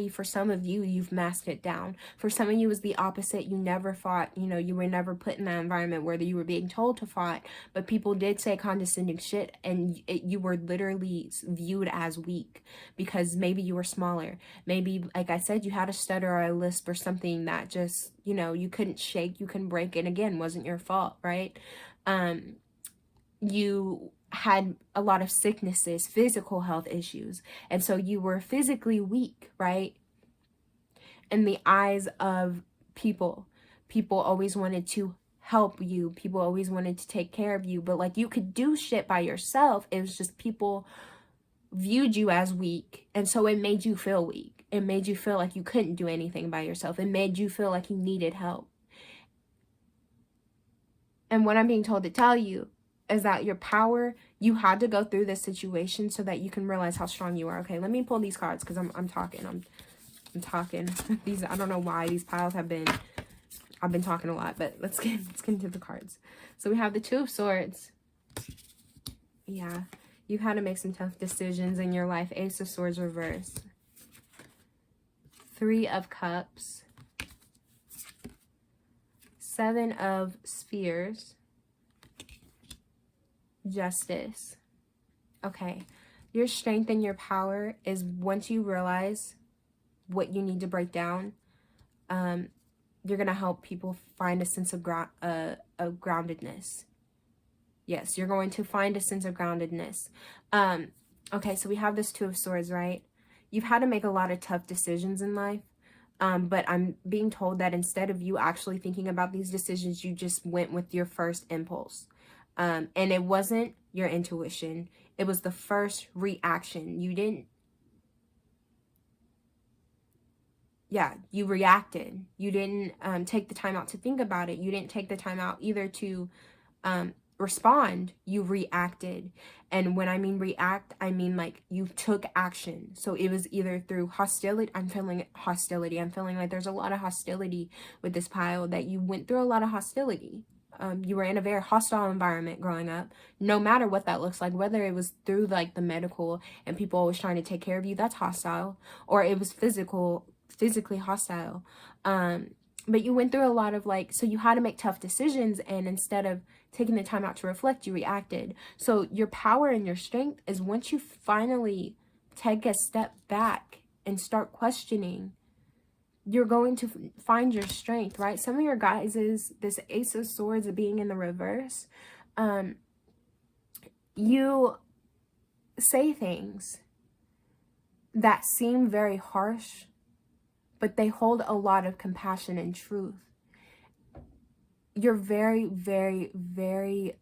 you, you've masked it down. For some of you, it was the opposite. You never fought. You were never put in that environment where you were being told to fight. But people did say condescending shit, and you were literally viewed as weak because maybe you were smaller. Maybe, like I said, you had a stutter or a lisp or something that just, you couldn't shake, you couldn't break. And again, wasn't your fault, right? You had a lot of sicknesses, physical health issues. And so you were physically weak, right? In the eyes of people. People always wanted to help you. People always wanted to take care of you. But like you could do shit by yourself. It was just people viewed you as weak. And so it made you feel weak. It made you feel like you couldn't do anything by yourself. It made you feel like you needed help. And what I'm being told to tell you is that your power, you had to go through this situation so that you can realize how strong you are. Okay, let me pull these cards because I'm talking. These, I don't know why these piles I've been talking a lot, but let's get into the cards. So we have the Two of Swords. Yeah, you've had to make some tough decisions in your life. Ace of Swords reversed. Three of Cups. Seven of Spheres. Justice. Okay. Your strength and your power is once you realize what you need to break down, you're going to help people find a sense of groundedness. Yes, you're going to find a sense of groundedness. Okay, so we have this Two of Swords, right? You've had to make a lot of tough decisions in life. But I'm being told that instead of you actually thinking about these decisions, you just went with your first impulse. And it wasn't your intuition. It was the first reaction. You didn't. Yeah, you reacted. You didn't take the time out to think about it. You didn't take the time out either to respond. You reacted. And when I mean react, I mean like you took action. So it was either through hostility. I'm feeling hostility. I'm feeling like there's a lot of hostility with this pile, that you went through a lot of hostility. You were in a very hostile environment growing up, no matter what that looks like, whether it was through like the medical and people always trying to take care of you, that's hostile, or it was physically hostile. But you went through a lot of like, so you had to make tough decisions, and instead of taking the time out to reflect, you reacted. So your power and your strength is once you finally take a step back and start questioning, you're going to find your strength, right? Some of your guys is this Ace of Swords being in the reverse. You say things that seem very harsh, but they hold a lot of compassion and truth. You're very, very, very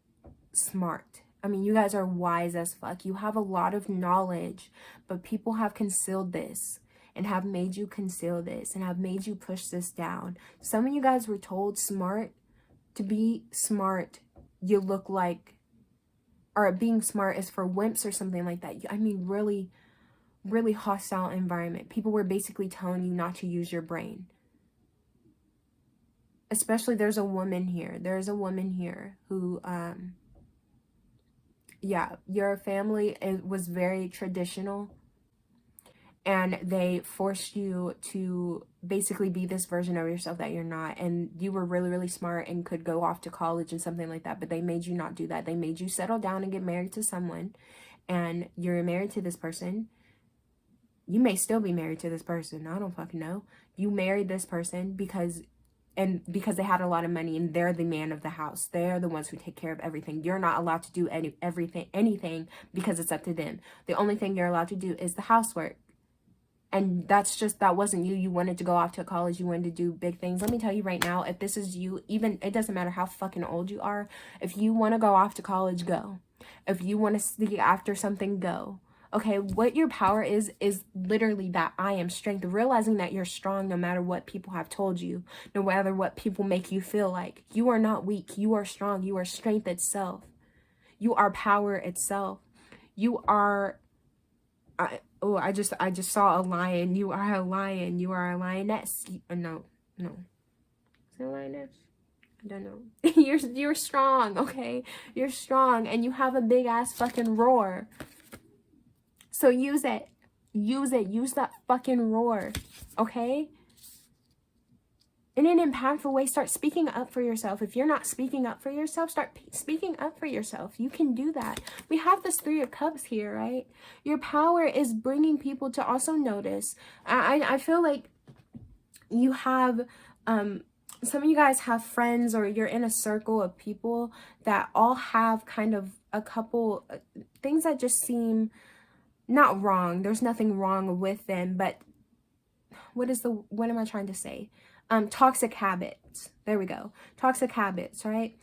smart. I mean, you guys are wise as fuck. You have a lot of knowledge, but people have concealed this and have made you conceal this and have made you push this down. Some of you guys were told smart. To be smart, you look like, or being smart is for wimps or something like that. I mean, really, really hostile environment. People were basically telling you not to use your brain. Especially there's a woman here. There's a woman here who, yeah, your family was very traditional. And they forced you to basically be this version of yourself that you're not. And you were really, really smart and could go off to college and something like that. But they made you not do that. They made you settle down and get married to someone. And you're married to this person. You may still be married to this person. I don't fucking know. You married this person because they had a lot of money and they're the man of the house. They're the ones who take care of everything. You're not allowed to do anything because it's up to them. The only thing you're allowed to do is the housework. And that wasn't you. You wanted to go off to college. You wanted to do big things. Let me tell you right now, if this is you, even, it doesn't matter how fucking old you are. If you want to go off to college, go. If you want to seek after something, go. Okay, what your power is literally that I am strength. Realizing that you're strong no matter what people have told you. No matter what people make you feel like. You are not weak. You are strong. You are strength itself. You are power itself. You are... I just saw a lion. You are a lion. You are a lioness. No. Is it a lioness? I don't know. You're strong, okay? You're strong, and you have a big ass fucking roar. So use it. Use it. Use that fucking roar, okay? In an impactful way, start speaking up for yourself. If you're not speaking up for yourself, start speaking up for yourself. You can do that. We have this Three of Cups here, right? Your power is bringing people to also notice. I feel like you have, some of you guys have friends, or you're in a circle of people that all have kind of a couple things that just seem not wrong. There's nothing wrong with them, but what am I trying to say? Toxic habits. There we go. Toxic habits, right?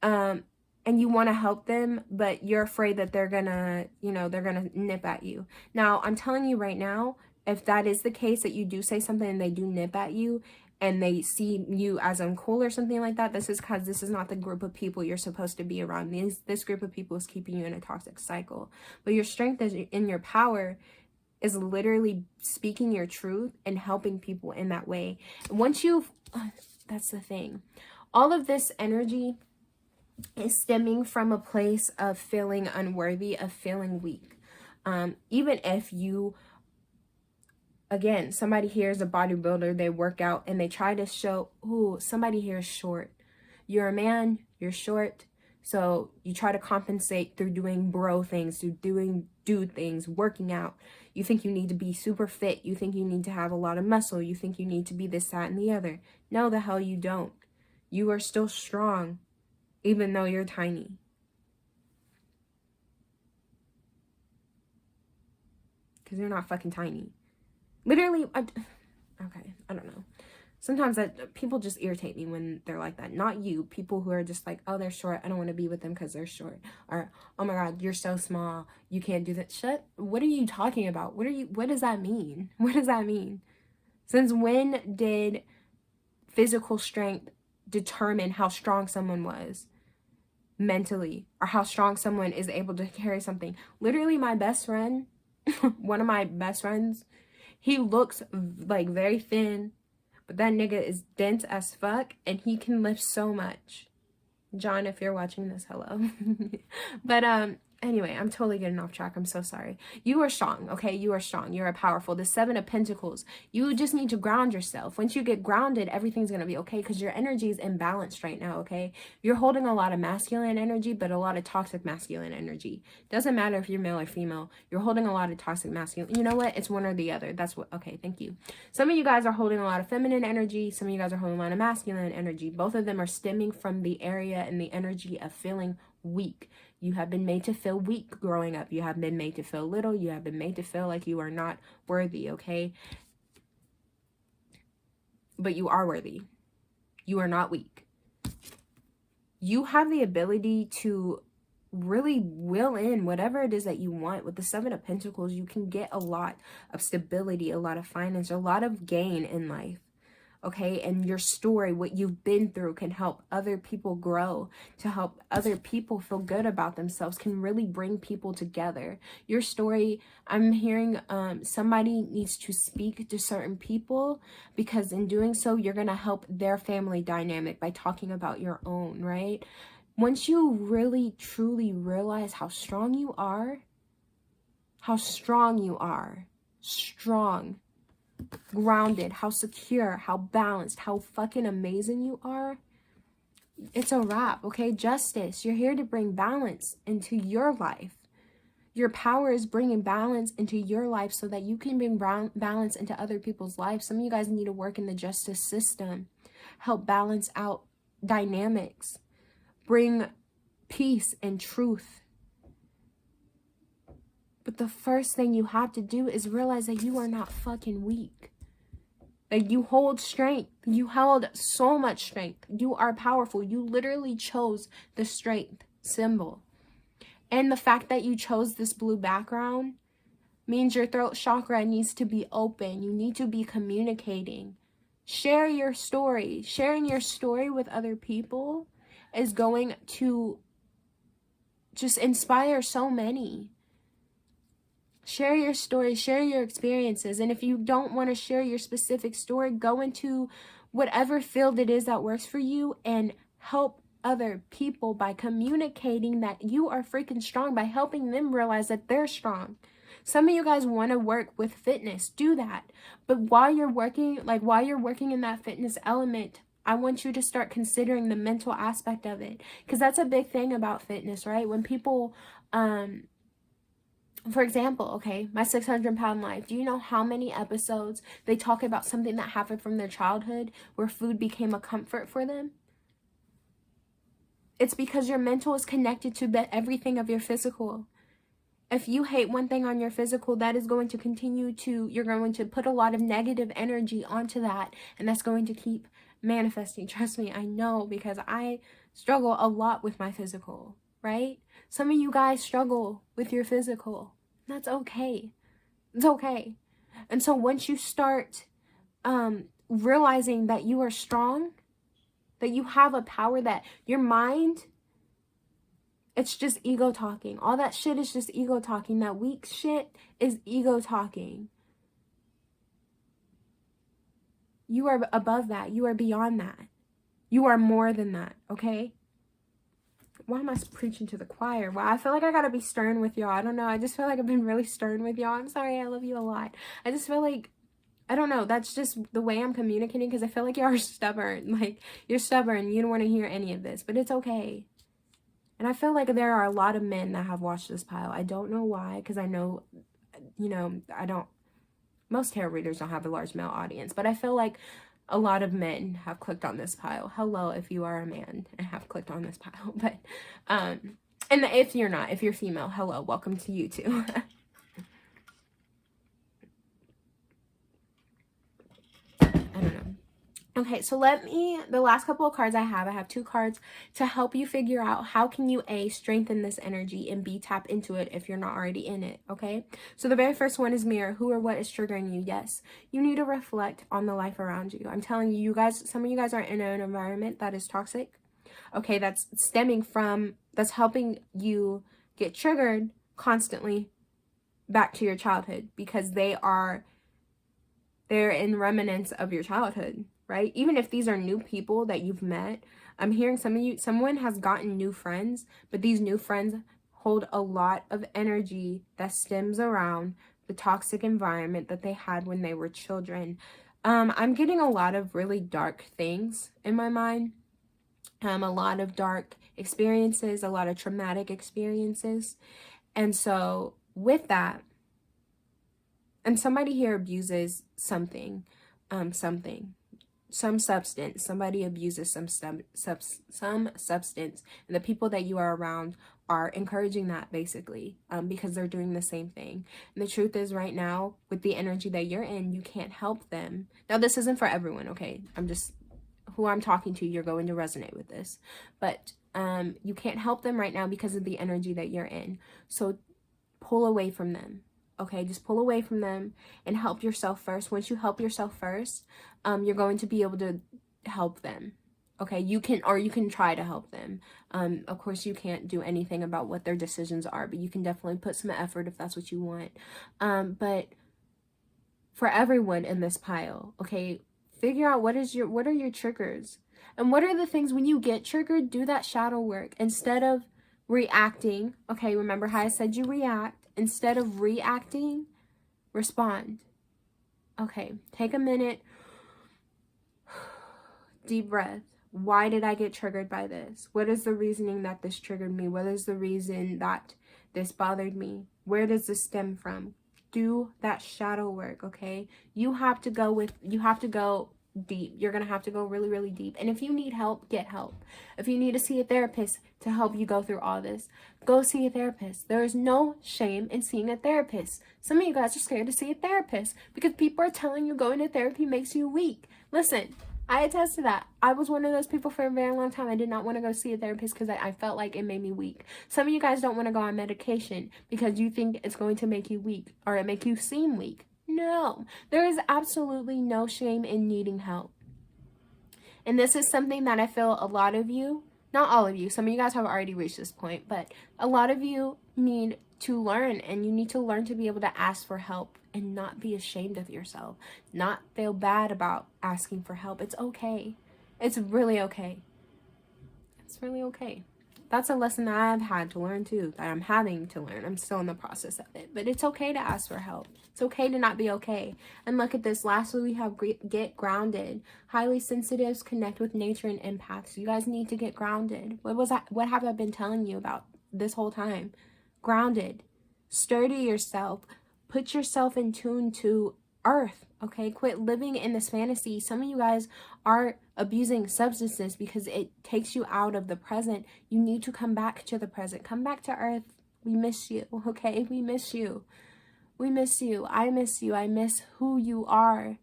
And you want to help them, but you're afraid that they're gonna nip at you. Now, I'm telling you right now, if that is the case, that you do say something and they do nip at you and they see you as uncool or something like that, this is because this is not the group of people you're supposed to be around. This group of people is keeping you in a toxic cycle. But your strength is in your power is literally speaking your truth and helping people in that way. Once that's the thing. All of this energy is stemming from a place of feeling unworthy, of feeling weak. Even if you, again, somebody here is a bodybuilder, they work out and they try to show, somebody here is short. You're a man, you're short, so you try to compensate through doing bro things, through doing dude things, working out. You think you need to be super fit. You think you need to have a lot of muscle. You think you need to be this, that, and the other. No, the hell you don't. You are still strong, even though you're tiny. Because you're not fucking tiny. Literally, okay, I don't know. Sometimes people just irritate me when they're like that. Not you. People who are just like, oh, they're short. I don't want to be with them because they're short. Or, oh my God, you're so small. You can't do that. What are you talking about? What does that mean? What does that mean? Since when did physical strength determine how strong someone was mentally, or how strong someone is able to carry something? Literally, my best friend, one of my best friends, he looks like very thin, but that nigga is dense as fuck, and he can lift so much. John, if you're watching this, hello. But anyway, I'm totally getting off track. I'm so sorry. You are strong, okay? You are strong. You are powerful. The Seven of Pentacles. You just need to ground yourself. Once you get grounded, everything's going to be okay, because your energy is imbalanced right now, okay? You're holding a lot of masculine energy, but a lot of toxic masculine energy. Doesn't matter if you're male or female. You're holding a lot of toxic masculine. You know what? It's one or the other. That's what. Okay, thank you. Some of you guys are holding a lot of feminine energy. Some of you guys are holding a lot of masculine energy. Both of them are stemming from the area and the energy of feeling weak. You have been made to feel weak growing up. You have been made to feel little. You have been made to feel like you are not worthy, okay? But you are worthy. You are not weak. You have the ability to really will in whatever it is that you want. With the Seven of Pentacles, you can get a lot of stability, a lot of finance, a lot of gain in life. Okay, and your story, what you've been through, can help other people grow, to help other people feel good about themselves, can really bring people together. Your story, I'm hearing somebody needs to speak to certain people, because in doing so, you're going to help their family dynamic by talking about your own, right? Once you really, truly realize how strong you are, strong, grounded, how secure, how balanced, how fucking amazing you are, it's a wrap, okay? Justice, you're here to bring balance into your life. Your power is bringing balance into your life so that you can bring balance into other people's lives. Some of you guys need to work in the justice system, help balance out dynamics, bring peace and truth. But the first thing you have to do is realize that you are not fucking weak. That you hold strength. You held so much strength. You are powerful. You literally chose the strength symbol. And the fact that you chose this blue background means your throat chakra needs to be open. You need to be communicating. Share your story. Sharing your story with other people is going to just inspire so many. Share your story, share your experiences. And if you don't want to share your specific story, go into whatever field it is that works for you and help other people by communicating that you are freaking strong, by helping them realize that they're strong. Some of you guys want to work with fitness, do that. But while you're working in that fitness element, I want you to start considering the mental aspect of it, because that's a big thing about fitness, right? When people, for example, okay, my 600-pound life. Do you know how many episodes they talk about something that happened from their childhood where food became a comfort for them? It's because your mental is connected to everything of your physical. If you hate one thing on your physical, that is going to continue to, you're going to put a lot of negative energy onto that, and that's going to keep manifesting. Trust me, I know, because I struggle a lot with my physical, right? Some of you guys struggle with your physical. That's okay. It's okay. And so once you start realizing that you are strong, that you have a power, that your mind, it's just ego talking. All that shit is just ego talking. That weak shit is ego talking. You are above that. You are beyond that. You are more than that, okay? Why am I preaching to the choir? Well, I feel like I gotta be stern with y'all. I don't know. I just feel like I've been really stern with y'all. I'm sorry. I love you a lot. I just feel like I don't know. That's just the way I'm communicating because I feel like you're stubborn. Like, you're stubborn. You don't want to hear any of this, but it's okay. And I feel like there are a lot of men that have watched this pile. I don't know why, because I know, you know, most tarot readers don't have a large male audience, but I feel like a lot of men have clicked on this pile. Hello, if you are a man and have clicked on this pile. But, and if you're not, if you're female, hello, welcome to you too. I don't know. Okay, so the last couple of cards I have 2 cards to help you figure out how can you A, strengthen this energy, and B, tap into it if you're not already in it, okay? So the very first one is mirror. Who or what is triggering you? Yes, you need to reflect on the life around you. I'm telling you, you guys, some of you guys are in an environment that is toxic, okay? That's helping you get triggered constantly back to your childhood because they're in remnants of your childhood. Right? Even if these are new people that you've met, I'm hearing someone has gotten new friends, but these new friends hold a lot of energy that stems around the toxic environment that they had when they were children. I'm getting a lot of really dark things in my mind. A lot of dark experiences, a lot of traumatic experiences. And so with that, and somebody here abuses something, some substance. Somebody abuses some substance, and the people that you are around are encouraging that, basically, because they're doing the same thing. And the truth is, right now, with the energy that you're in, you can't help them. Now, this isn't for everyone, okay? Who I'm talking to, you're going to resonate with this, but you can't help them right now because of the energy that you're in. So pull away from them. Okay, just pull away from them and help yourself first. Once you help yourself first, you're going to be able to help them. Okay, you can try to help them. Of course, you can't do anything about what their decisions are, but you can definitely put some effort if that's what you want. But for everyone in this pile, okay, figure out what are your triggers, and what are the things when you get triggered. Do that shadow work instead of reacting. Okay, remember how I said you react. Instead of reacting, respond. Okay, take a minute. Deep breath. Why did I get triggered by this? What is the reasoning that this triggered me? What is the reason that this bothered me? Where does this stem from? Do that shadow work, okay? You have to go deep. You're going to have to go really, really deep. And if you need help, get help. If you need to see a therapist to help you go through all this, go see a therapist. There is no shame in seeing a therapist. Some of you guys are scared to see a therapist because people are telling you going to therapy makes you weak. Listen, I attest to that. I was one of those people for a very long time. I did not want to go see a therapist because I felt like it made me weak. Some of you guys don't want to go on medication because you think it's going to make you weak or it make you seem weak. No, there is absolutely no shame in needing help. And this is something that I feel a lot of you, not all of you, some of you guys have already reached this point, but a lot of you need to learn, and you need to learn to be able to ask for help and not be ashamed of yourself, not feel bad about asking for help. It's okay. It's really okay. It's really okay. That's a lesson that I've had to learn too, that I'm having to learn. I'm still in the process of it, but it's okay to ask for help. It's okay to not be okay. And look at this. Lastly, we have get grounded. Highly sensitives connect with nature and empaths. You guys need to get grounded. What have I been telling you about this whole time? Grounded. Sturdy yourself. Put yourself in tune to earth. Okay, quit living in this fantasy. Some of you guys are abusing substances because it takes you out of the present. You need to come back to the present. Come back to earth. We miss you, okay? We miss you. We miss you. I miss you. I miss who you are,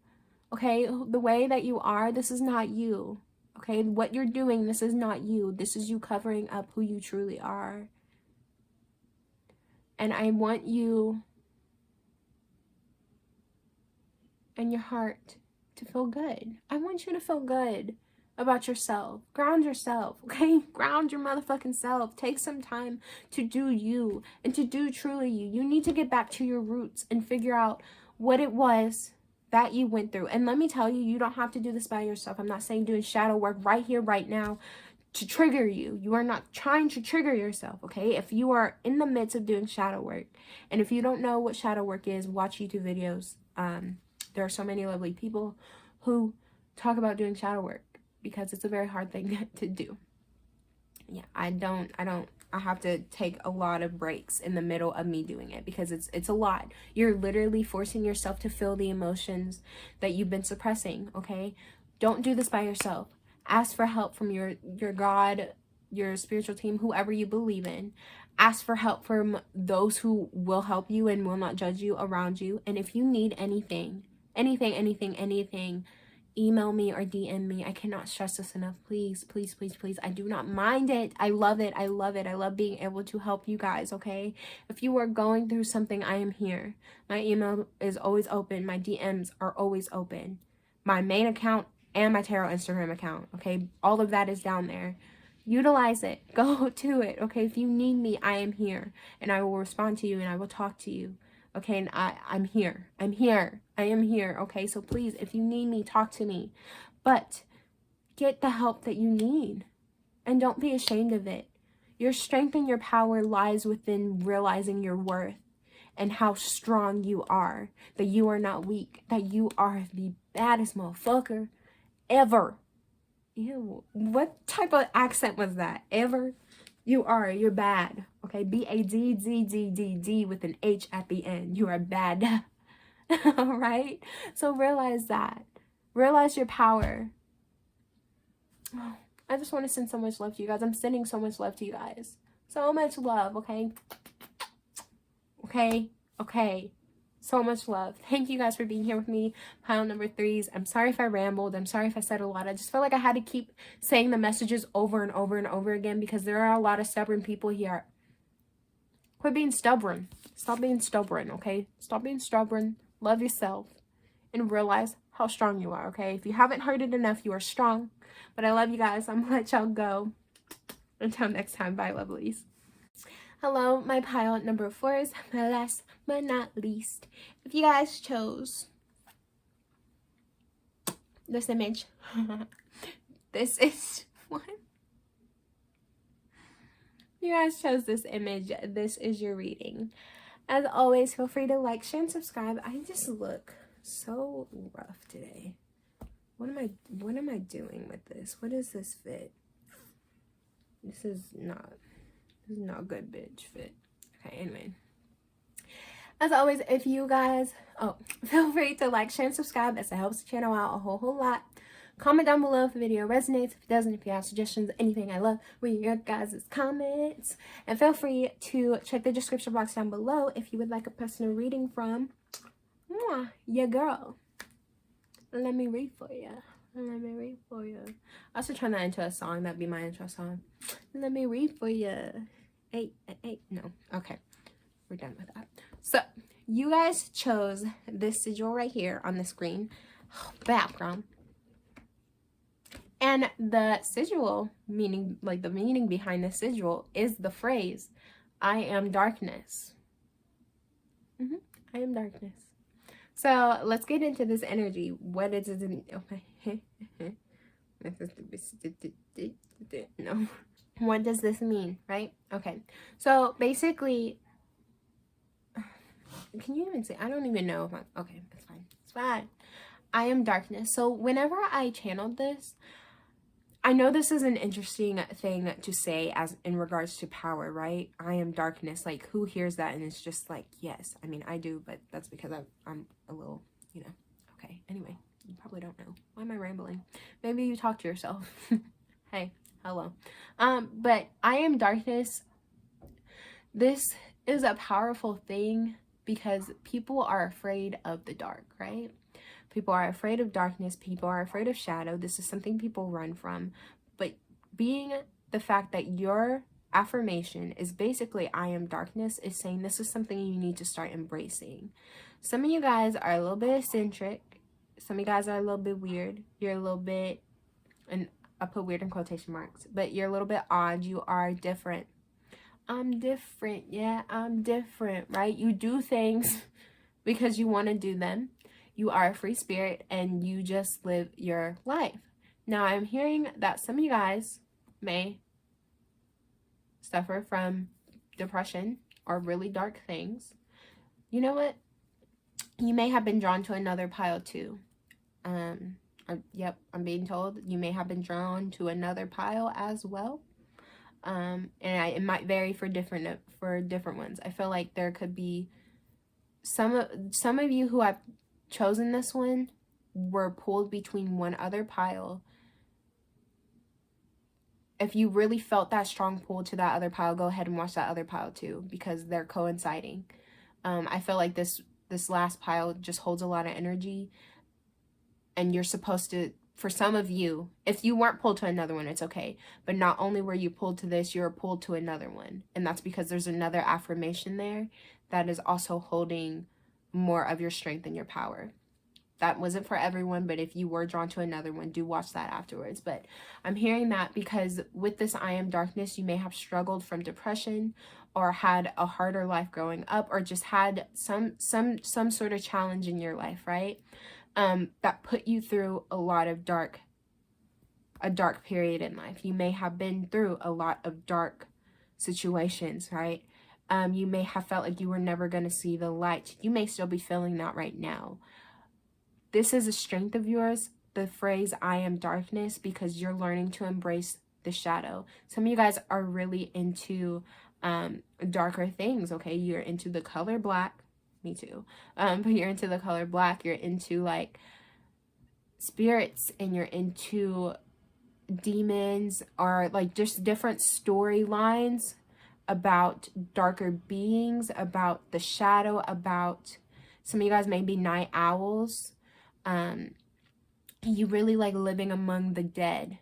okay? The way that you are, this is not you, okay? What you're doing, this is not you. This is you covering up who you truly are. And I want you and your heart to feel good. I want you to feel good about yourself. Ground yourself, okay? Ground your motherfucking self. Take some time to do you and to do truly you. You need to get back to your roots and figure out what it was that you went through. And let me tell you, you don't have to do this by yourself. I'm not saying doing shadow work right here, right now to trigger you. You are not trying to trigger yourself, okay? If you are in the midst of doing shadow work, and if you don't know what shadow work is, watch YouTube videos. There are so many lovely people who talk about doing shadow work because it's a very hard thing to do. Yeah, I have to take a lot of breaks in the middle of me doing it because it's a lot. You're literally forcing yourself to feel the emotions that you've been suppressing, okay? Don't do this by yourself. Ask for help from your God, your spiritual team, whoever you believe in. Ask for help from those who will help you and will not judge you around you. And if you need anything, email me or DM me. I cannot stress this enough. Please, please, please, please. I do not mind it. I love it. I love it. I love being able to help you guys, okay? If you are going through something, I am here. My email is always open. My DMs are always open. My main account and my tarot Instagram account, okay? All of that is down there. Utilize it. Go to it, okay? If you need me, I am here. And I will respond to you and I will talk to you. Okay, and I'm here. I am here, okay? So please, if you need me, talk to me. But get the help that you need. And don't be ashamed of it. Your strength and your power lies within realizing your worth and how strong you are. That you are not weak. That you are the baddest motherfucker ever. Ew, what type of accent was that? Ever? You're bad. Okay, B-A-D-D-D-D-D with an H at the end. You are bad. All right? So realize that. Realize your power. Oh, I just want to send so much love to you guys. I'm sending so much love to you guys. So much love, okay? Okay. So much love. Thank you guys for being here with me. Pile number 3s. I'm sorry if I rambled. I'm sorry if I said a lot. I just felt like I had to keep saying the messages over and over and over again because there are a lot of stubborn people here. Quit being stubborn. Stop being stubborn, okay? Stop being stubborn. Love yourself. And realize how strong you are, okay? If you haven't heard it enough, you are strong. But I love you guys. I'm gonna let y'all go. Until next time, bye, lovelies. Hello, my pile number 4s, my last but not least. If you guys chose this image, this is what? You guys chose this image, this is your reading. As always, feel free to like, share, and subscribe. I just look so rough today. What am I doing with this? What is this fit? This is not good, bitch fit. Okay, anyway. As always, if you guys, feel free to like, share, and subscribe as it helps the channel out a whole lot. Comment down below if the video resonates. If it doesn't, if you have suggestions, anything, I love reading your guys' comments. And feel free to check the description box down below if you would like a personal reading from your girl. Let me read for you. I should turn that into a song. That'd be my intro song. Let me read for you. Hey, no. Okay. We're done with that. So, you guys chose this sigil right here on the screen. Background. And the sigil, meaning, like the meaning behind the sigil, is the phrase, I am darkness. I am darkness. So, let's get into this energy. What is it? No. What does this mean, right? Okay. So, basically, can you even say? I don't even know if I'm... Okay, it's fine. It's fine. I am darkness. So, whenever I channeled this, I know this is an interesting thing to say as in regards to power, right? I am darkness. Like, who hears that and it's just like, yes. I mean, I do, but that's because I'm a little, you know. Okay, anyway, you probably don't know. Why am I rambling? Maybe you talk to yourself. Hey, hello. But I am darkness. This is a powerful thing because people are afraid of the dark, right? People are afraid of darkness. People are afraid of shadow. This is something people run from. But being the fact that your affirmation is basically I am darkness is saying this is something you need to start embracing. Some of you guys are a little bit eccentric. Some of you guys are a little bit weird. You're a little bit, and I put weird in quotation marks, but you're a little bit odd. You are different. I'm different. Yeah, I'm different, right? You do things because you want to do them. You are a free spirit and you just live your life. Now, I'm hearing that some of you guys may suffer from depression or really dark things. You know what? You may have been drawn to another pile too. Yep, I'm being told you may have been drawn to another pile as well. It might vary for different ones. I feel like there could be some of you who have chosen this one were pulled between one other pile. If you really felt that strong pull to that other pile, go ahead and watch that other pile too, because they're coinciding. I feel like this last pile just holds a lot of energy, and you're supposed to, for some of you, if you weren't pulled to another one, it's okay. But not only were you pulled to this, you were pulled to another one. And that's because there's another affirmation there that is also holding more of your strength and your power. That wasn't for everyone, but if you were drawn to another one, do watch that afterwards. But I'm hearing that because with this I am darkness, you may have struggled from depression, or had a harder life growing up, or just had some sort of challenge in your life, right? That put you through a dark period in life. You may have been through a lot of dark situations, right? You may have felt like you were never going to see the light. You may still be feeling that right now. This is a strength of yours, the phrase I am darkness, because you're learning to embrace the shadow. Some of you guys are really into darker things, okay? You're into the color black. Me too. But you're into the color black. You're into like spirits, and you're into demons, or like just different storylines about darker beings, about the shadow, about some of you guys may be night owls. You really like living among the dead,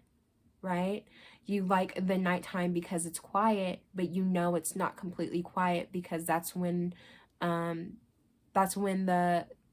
right? You like the nighttime because it's quiet, but you know it's not completely quiet, because that's when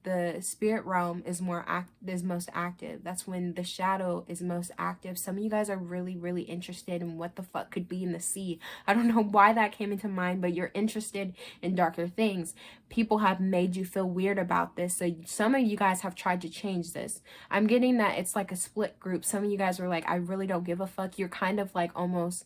the spirit realm is most active. That's when the shadow is most active. Some of you guys are really interested in what the fuck could be in the sea. I don't know why that came into mind, but you're interested in darker things. People have made you feel weird about this, so some of you guys have tried to change this. I'm getting that it's like a split group. Some of you guys were like, I really don't give a fuck. You're kind of like almost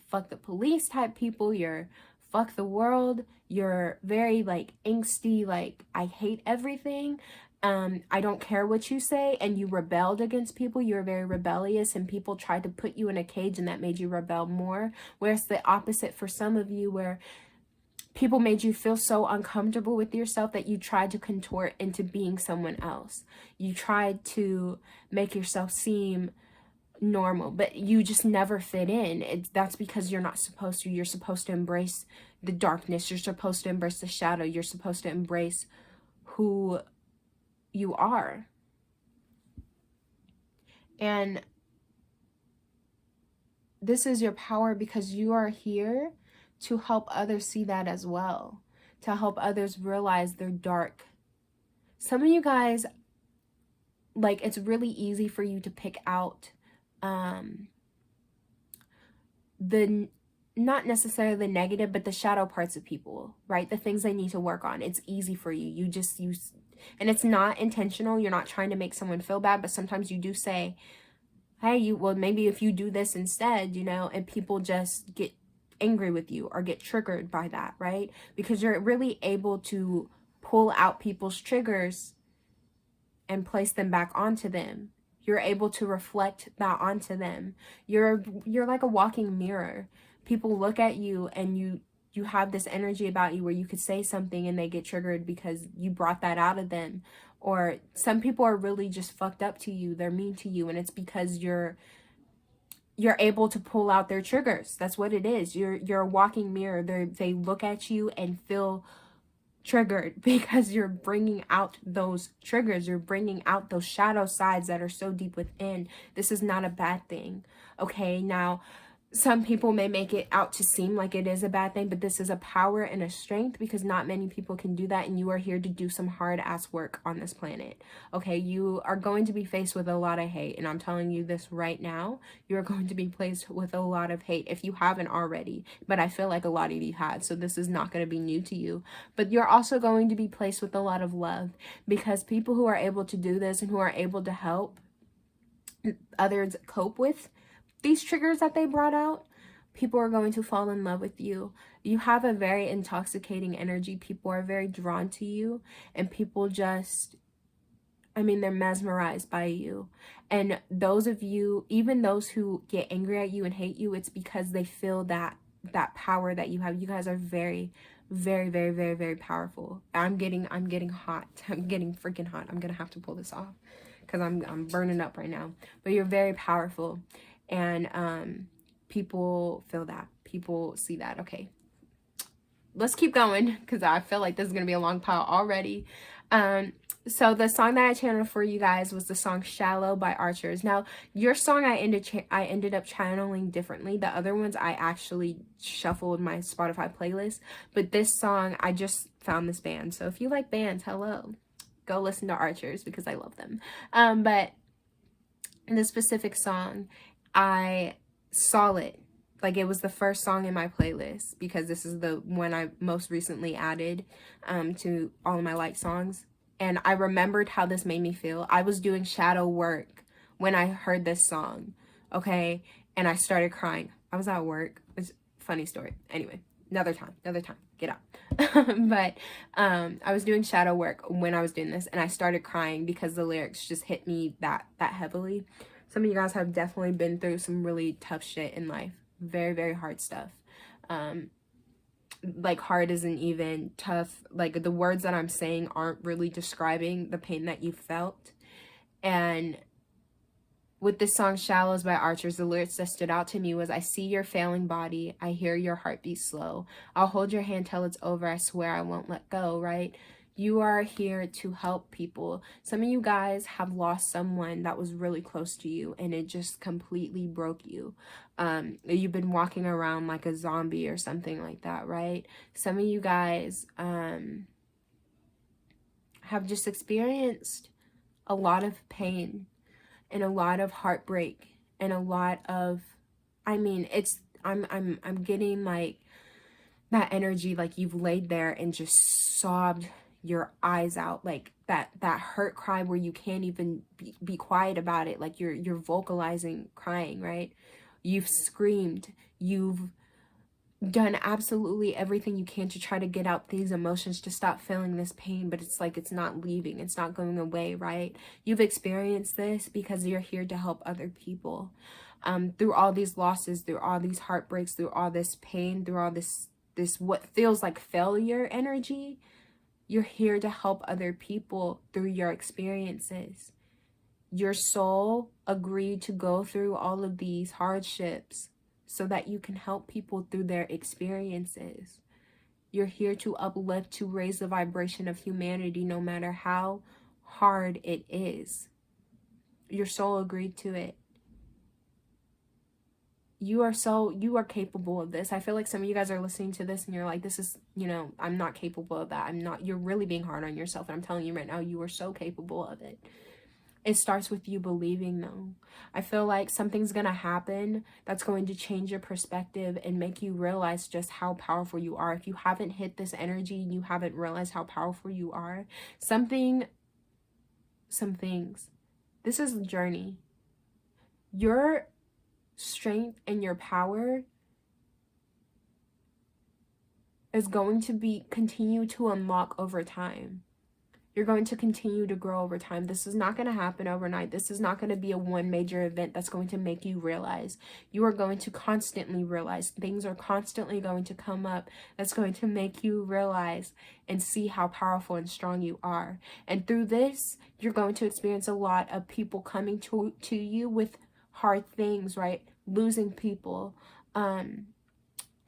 fuck the police type people. You're fuck the world. You're very like angsty, like I hate everything. I don't care what you say, and you rebelled against people. You're very rebellious, and people tried to put you in a cage, and that made you rebel more. Whereas the opposite for some of you, where people made you feel so uncomfortable with yourself that you tried to contort into being someone else. You tried to make yourself seem normal, but you just never fit in. That's because you're not supposed to. You're supposed to embrace the darkness. You're supposed to embrace the shadow. You're supposed to embrace who you are. And this is your power, because you are here to help others see that as well, to help others realize they're dark. Some of you guys, like, it's really easy for you to pick out the, not necessarily the negative, but the shadow parts of people, right? The things they need to work on. It's easy for you. And it's not intentional. You're not trying to make someone feel bad, but sometimes you do say, hey, well, maybe if you do this instead, and people just get angry with you or get triggered by that, right? Because you're really able to pull out people's triggers and place them back onto them. You're able to reflect that onto them. You're like a walking mirror. People look at you, and you have this energy about you where you could say something and they get triggered because you brought that out of them. Or some people are really just fucked up to you. They're mean to you, and it's because you're able to pull out their triggers. That's what it is. You're a walking mirror. They look at you and feel triggered because you're bringing out those triggers. You're bringing out those shadow sides that are so deep within. This is not a bad thing. Okay, now some people may make it out to seem like it is a bad thing, but this is a power and a strength, because not many people can do that, and you are here to do some hard ass work on this planet. Okay, you are going to be faced with a lot of hate, and I'm telling you this right now. You're going to be placed with a lot of hate if you haven't already, but I feel like a lot of you have, so this is not going to be new to you. But you're also going to be placed with a lot of love, because people who are able to do this and who are able to help others cope with these triggers that they brought out People are going to fall in love with you. You have a very intoxicating energy. People are very drawn to you, and people just, I mean, they're mesmerized by you. And those of you, even those who get angry at you and hate you, it's because they feel that power that you have. You guys are very, very, very, very, very powerful. I'm getting hot. I'm getting freaking hot. I'm gonna have to pull this off because I'm burning up right now. But you're very powerful, and people feel that. People see that. Okay, let's keep going because I feel like this is gonna be a long pile already. So the song that I channeled for you guys was the song Shallow by Archers. Now, your song I ended up channeling differently. The other ones I actually shuffled my Spotify playlist, but this song, I just found this band. So if you like bands, hello, go listen to Archers because I love them. But in this specific song, I saw it. Like, it was the first song in my playlist because this is the one I most recently added to all of my like songs. And I remembered how this made me feel. I was doing shadow work when I heard this song, okay? And I started crying. I was at work. It's a funny story. Anyway, another time, get out. But I was doing shadow work when I was doing this, and I started crying because the lyrics just hit me that heavily. Some of you guys have definitely been through some really tough shit in life. Very, very hard stuff. Like, hard isn't even tough. Like, the words that I'm saying aren't really describing the pain that you felt. And with this song Shallows by Archers, the lyrics that stood out to me was, I see your failing body, I hear your heartbeat slow, I'll hold your hand till it's over, I swear I won't let go, right? You are here to help people. Some of you guys have lost someone that was really close to you, and it just completely broke you. You've been walking around like a zombie or something like that, right? Some of you guys have just experienced a lot of pain and a lot of heartbreak and a lot of, I mean, it's, I'm getting like that energy, like you've laid there and just sobbed your eyes out, like that hurt cry where you can't even be quiet about it, like you're vocalizing crying, right? You've screamed, you've done absolutely everything you can to try to get out these emotions, to stop feeling this pain, but it's like it's not leaving, it's not going away, right? You've experienced this because you're here to help other people. Through all these losses, through all these heartbreaks, through all this pain, through all this what feels like failure energy, you're here to help other people through your experiences. Your soul agreed to go through all of these hardships so that you can help people through their experiences. You're here to uplift, to raise the vibration of humanity, no matter how hard it is. Your soul agreed to it. You are capable of this. I feel like some of you guys are listening to this and you're like, this is, I'm not capable of that. You're really being hard on yourself. And I'm telling you right now, you are so capable of it. It starts with you believing, though. I feel like something's going to happen that's going to change your perspective and make you realize just how powerful you are. If you haven't hit this energy and you haven't realized how powerful you are, some things, this is a journey. Your strength and your power is going to continue to unlock over time. You're going to continue to grow over time. This is not going to happen overnight. This is not going to be a one major event that's going to make you realize. You are going to constantly realize. Things are constantly going to come up that's going to make you realize and see how powerful and strong you are. And through this, you're going to experience a lot of people coming to you with hard things, right? Losing people,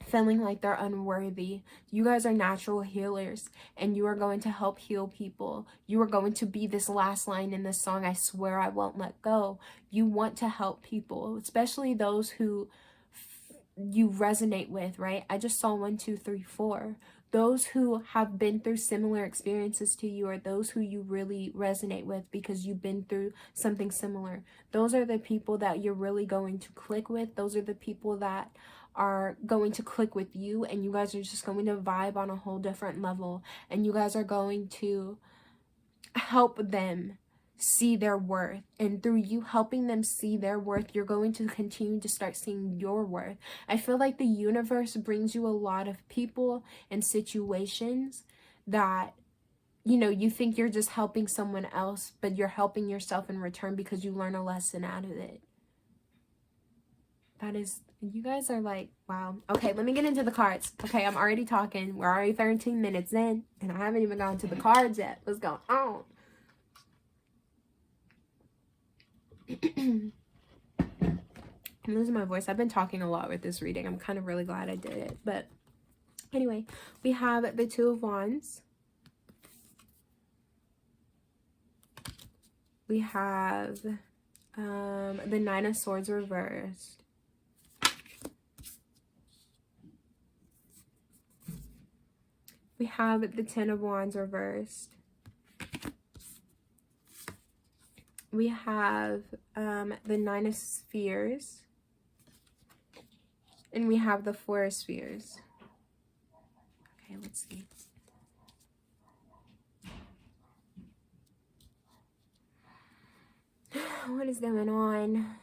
feeling like they're unworthy. You guys are natural healers, and you are going to help heal people. You are going to be this last line in this song, I swear I won't let go. You want to help people, especially those who you resonate with, right? I just saw 1, 2, 3, 4. Those who have been through similar experiences to you are those who you really resonate with because you've been through something similar. Those are the people that you're really going to click with. Those are the people that are going to click with you, and you guys are just going to vibe on a whole different level, and you guys are going to help them see their worth. And through you helping them see their worth, you're going to continue to start seeing your worth. I feel like the universe brings you a lot of people and situations that, you know, you think you're just helping someone else, but you're helping yourself in return because you learn a lesson out of it. That is, you guys are like, wow. Okay, let me get into the cards. Okay, I'm already talking. We're already 13 minutes in, and I haven't even gone to the cards yet. What's going on? I'm losing my voice. I've been talking a lot with this reading. I'm kind of really glad I did it. But anyway, we have the Two of Wands. We have the Nine of Swords reversed. We have the Ten of Wands reversed. We have the Nine of Spheres. And we have the Four of Spheres. Okay, let's see. What is going on?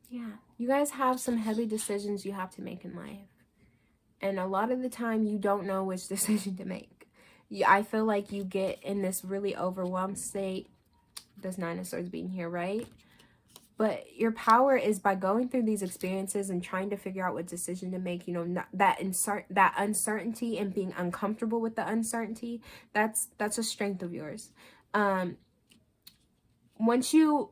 Yeah, you guys have some heavy decisions you have to make in life. And a lot of the time you don't know which decision to make. I feel like you get in this really overwhelmed state. This Nine of Swords being here, right? But your power is by going through these experiences and trying to figure out what decision to make. You know, that uncertainty and being uncomfortable with the uncertainty, that's a strength of yours. Once you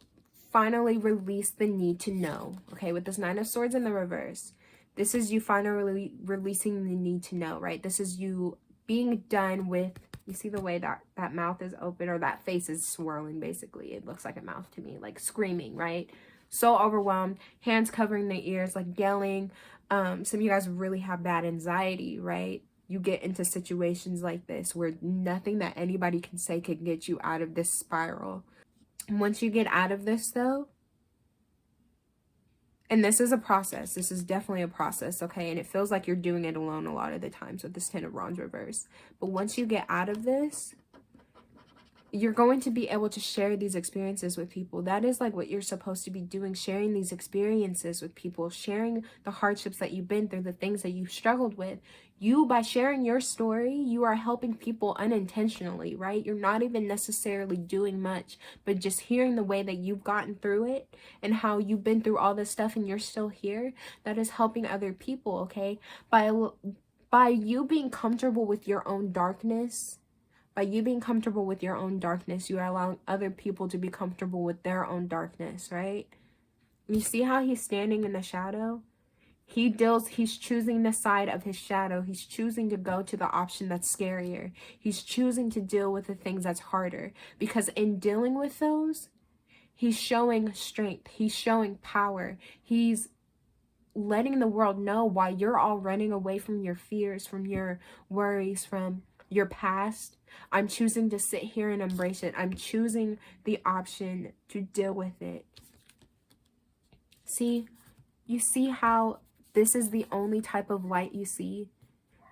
finally release the need to know, okay, with this Nine of Swords in the reverse, this is you finally releasing the need to know, right? This is you being done with, you see the way that mouth is open, or that face is swirling, basically. It looks like a mouth to me, like screaming, right? So overwhelmed, hands covering their ears, like yelling. Some of you guys really have bad anxiety, right? You get into situations like this where nothing that anybody can say can get you out of this spiral. And once you get out of this, though, and this is a process. This is definitely a process, okay? And it feels like you're doing it alone a lot of the times with this Ten of Wands reverse. But once you get out of this, you're going to be able to share these experiences with people. That is like what you're supposed to be doing, sharing these experiences with people, sharing the hardships that you've been through, the things that you've struggled with. You, by sharing your story, you are helping people unintentionally, right? You're not even necessarily doing much, but just hearing the way that you've gotten through it and how you've been through all this stuff and you're still here, that is helping other people, okay? By you being comfortable with your own darkness, by you being comfortable with your own darkness, you are allowing other people to be comfortable with their own darkness, right? You see how he's standing in the shadow? He's choosing the side of his shadow. He's choosing to go to the option that's scarier. He's choosing to deal with the things that's harder. Because in dealing with those, he's showing strength. He's showing power. He's letting the world know why you're all running away from your fears, from your worries, from your past. I'm choosing to sit here and embrace it. I'm choosing the option to deal with it. See, you see how this is the only type of light you see?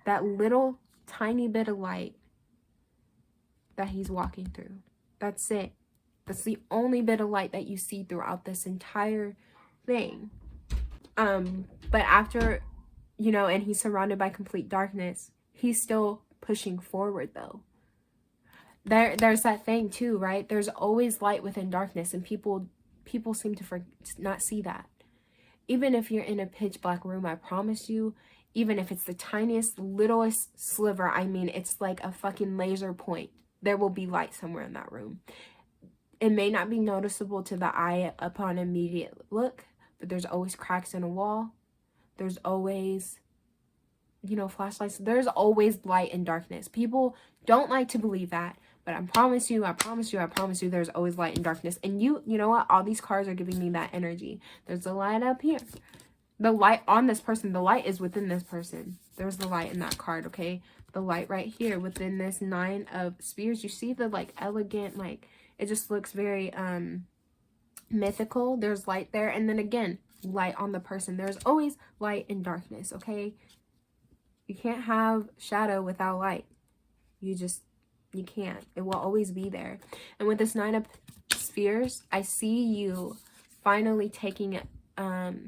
That little tiny bit of light that he's walking through. That's it. That's the only bit of light that you see throughout this entire thing. But after, you know, and he's surrounded by complete darkness, he's still pushing forward though. There's that thing too, right? There's always light within darkness, and people seem to not see that. Even if you're in a pitch black room, I promise you, even if it's the tiniest, littlest sliver, I mean, it's like a fucking laser point, there will be light somewhere in that room. It may not be noticeable to the eye upon immediate look, but there's always cracks in a wall. There's always, you know, flashlights. There's always light in darkness. People don't like to believe that, but I promise you, there's always light in darkness. And you know what? All these cards are giving me that energy. There's the light up here. The light on this person. The light is within this person. There's the light in that card, okay? The light right here within this Nine of Spears. You see the, like, elegant, like, it just looks very mythical. There's light there. And then again, light on the person. There's always light and darkness, okay? You can't have shadow without light. You just You can't. It will always be there. And with this 9 of Spheres, I see you finally taking the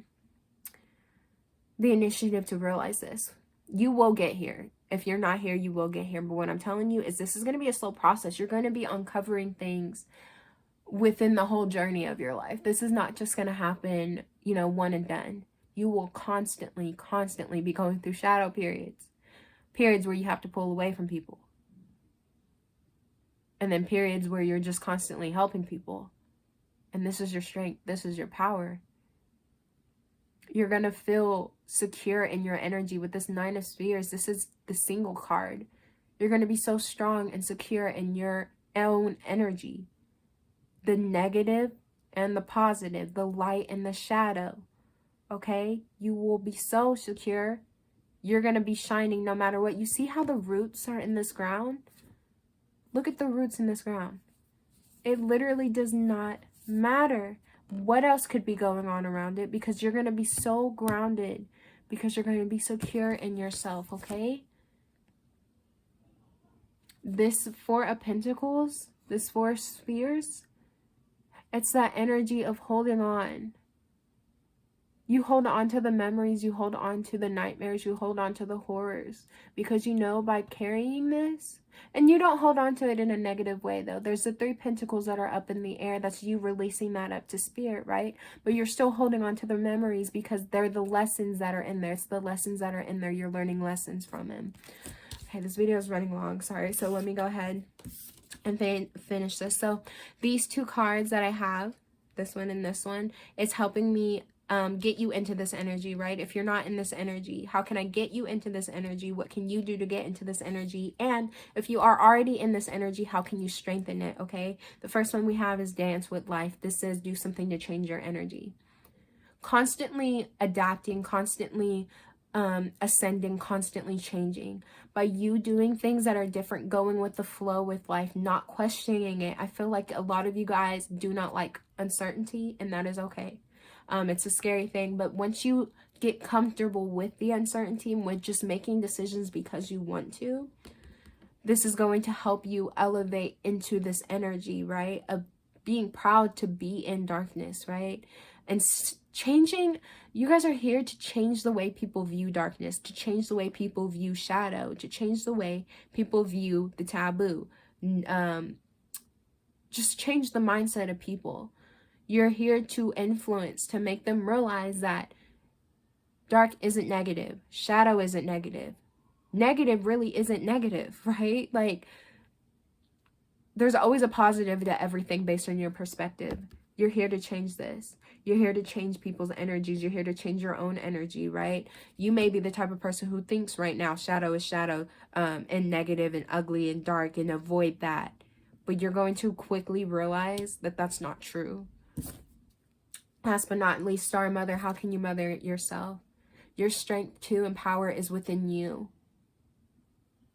initiative to realize this. You will get here. If you're not here, you will get here. But what I'm telling you is this is going to be a slow process. You're going to be uncovering things within the whole journey of your life. This is not just going to happen, you know, one and done. You will constantly be going through shadow periods. Periods where you have to pull away from people. And then periods where you're just constantly helping people. And this is your strength. This is your power. You're going to feel secure in your energy with this 9 of Spheres. This is the single card. You're going to be so strong and secure in your own energy. The negative and the positive, the light and the shadow. Okay? You will be so secure. You're going to be shining no matter what. You see how the roots are in this ground? Look at the roots in this ground. It literally does not matter what else could be going on around it, because you're going to be so grounded, because you're going to be secure in yourself, okay? This 4 of Pentacles, this 4 Spheres, it's that energy of holding on. You hold on to the memories, you hold on to the nightmares, you hold on to the horrors, because you know by carrying this, and you don't hold on to it in a negative way though. There's the 3 Pentacles that are up in the air. That's you releasing that up to spirit, right? But you're still holding on to the memories because they're the lessons that are in there. It's the lessons that are in there. You're learning lessons from them. Okay, this video is running long. Sorry. So let me go ahead and finish this. So these 2 cards that I have, this one and this one, it's helping me get you into this energy, right? If you're not in this energy, how can I get you into this energy? What can you do to get into this energy? And if you are already in this energy, how can you strengthen it? Okay, the first one we have is dance with life. This says do something to change your energy. Constantly adapting, constantly ascending, constantly changing. By you doing things that are different, going with the flow with life, not questioning it. I feel like a lot of you guys do not like uncertainty, and that is okay. It's a scary thing, but once you get comfortable with the uncertainty and with just making decisions because you want to, this is going to help you elevate into this energy, right? Of being proud to be in darkness, right? And changing, you guys are here to change the way people view darkness, to change the way people view shadow, to change the way people view the taboo. Just change the mindset of people. You're here to influence, to make them realize that dark isn't negative. Shadow isn't negative. Negative really isn't negative, right? Like, there's always a positive to everything based on your perspective. You're here to change this. You're here to change people's energies. You're here to change your own energy, right? You may be the type of person who thinks right now shadow is shadow, and negative and ugly and dark, and avoid that. But you're going to quickly realize that that's not true. Last but not least, Star Mother, how can you mother yourself? Your strength too and power is within you.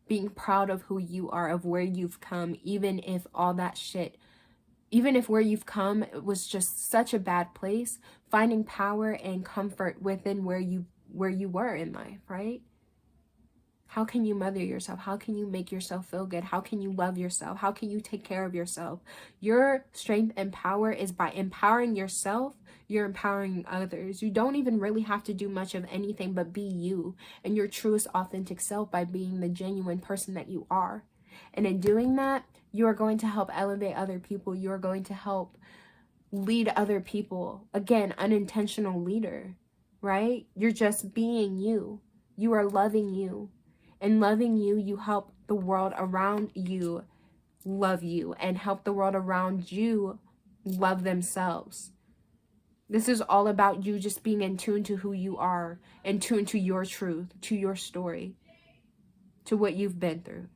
Being proud of who you are, of where you've come, even if all that shit, even if where you've come was just such a bad place, finding power and comfort within where you were in life, right? How can you mother yourself? How can you make yourself feel good? How can you love yourself? How can you take care of yourself? Your strength and power is by empowering yourself, you're empowering others. You don't even really have to do much of anything but be you and your truest authentic self by being the genuine person that you are. And in doing that, you are going to help elevate other people. You are going to help lead other people. Again, unintentional leader, right? You're just being you. You are loving you. In loving you, you help the world around you love you and help the world around you love themselves. This is all about you just being in tune to who you are, in tune to your truth, to your story, to what you've been through.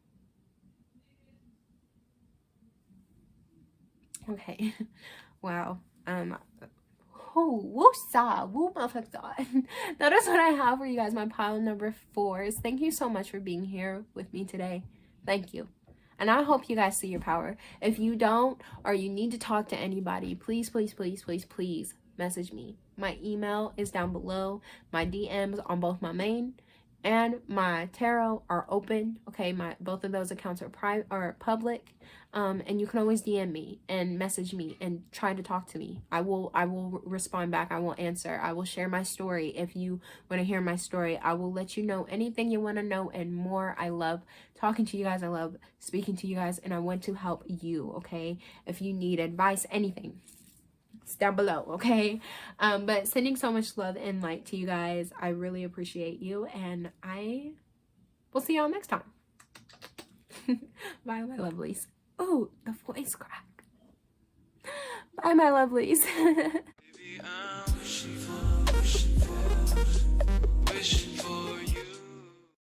Okay. Wow. That is what I have for you guys, my pile number 4s. Thank you so much for being here with me today. Thank you. And I hope you guys see your power. If you don't, or you need to talk to anybody, please, please, please, please, please message me. My email is down below. My DMs on both my main and my tarot are open. Okay, my both of those accounts are public. And you can always DM me and message me and try to talk to me. I will respond back. I will answer. I will share my story. If you want to hear my story, I will let you know anything you want to know and more. I love talking to you guys. I love speaking to you guys, and I want to help you. Okay, if you need advice, anything, it's down below. Okay, but sending so much love and light to you guys. I really appreciate you, and I will see y'all next time. Bye, my lovelies. Oh, the voice crack. Bye, my lovelies.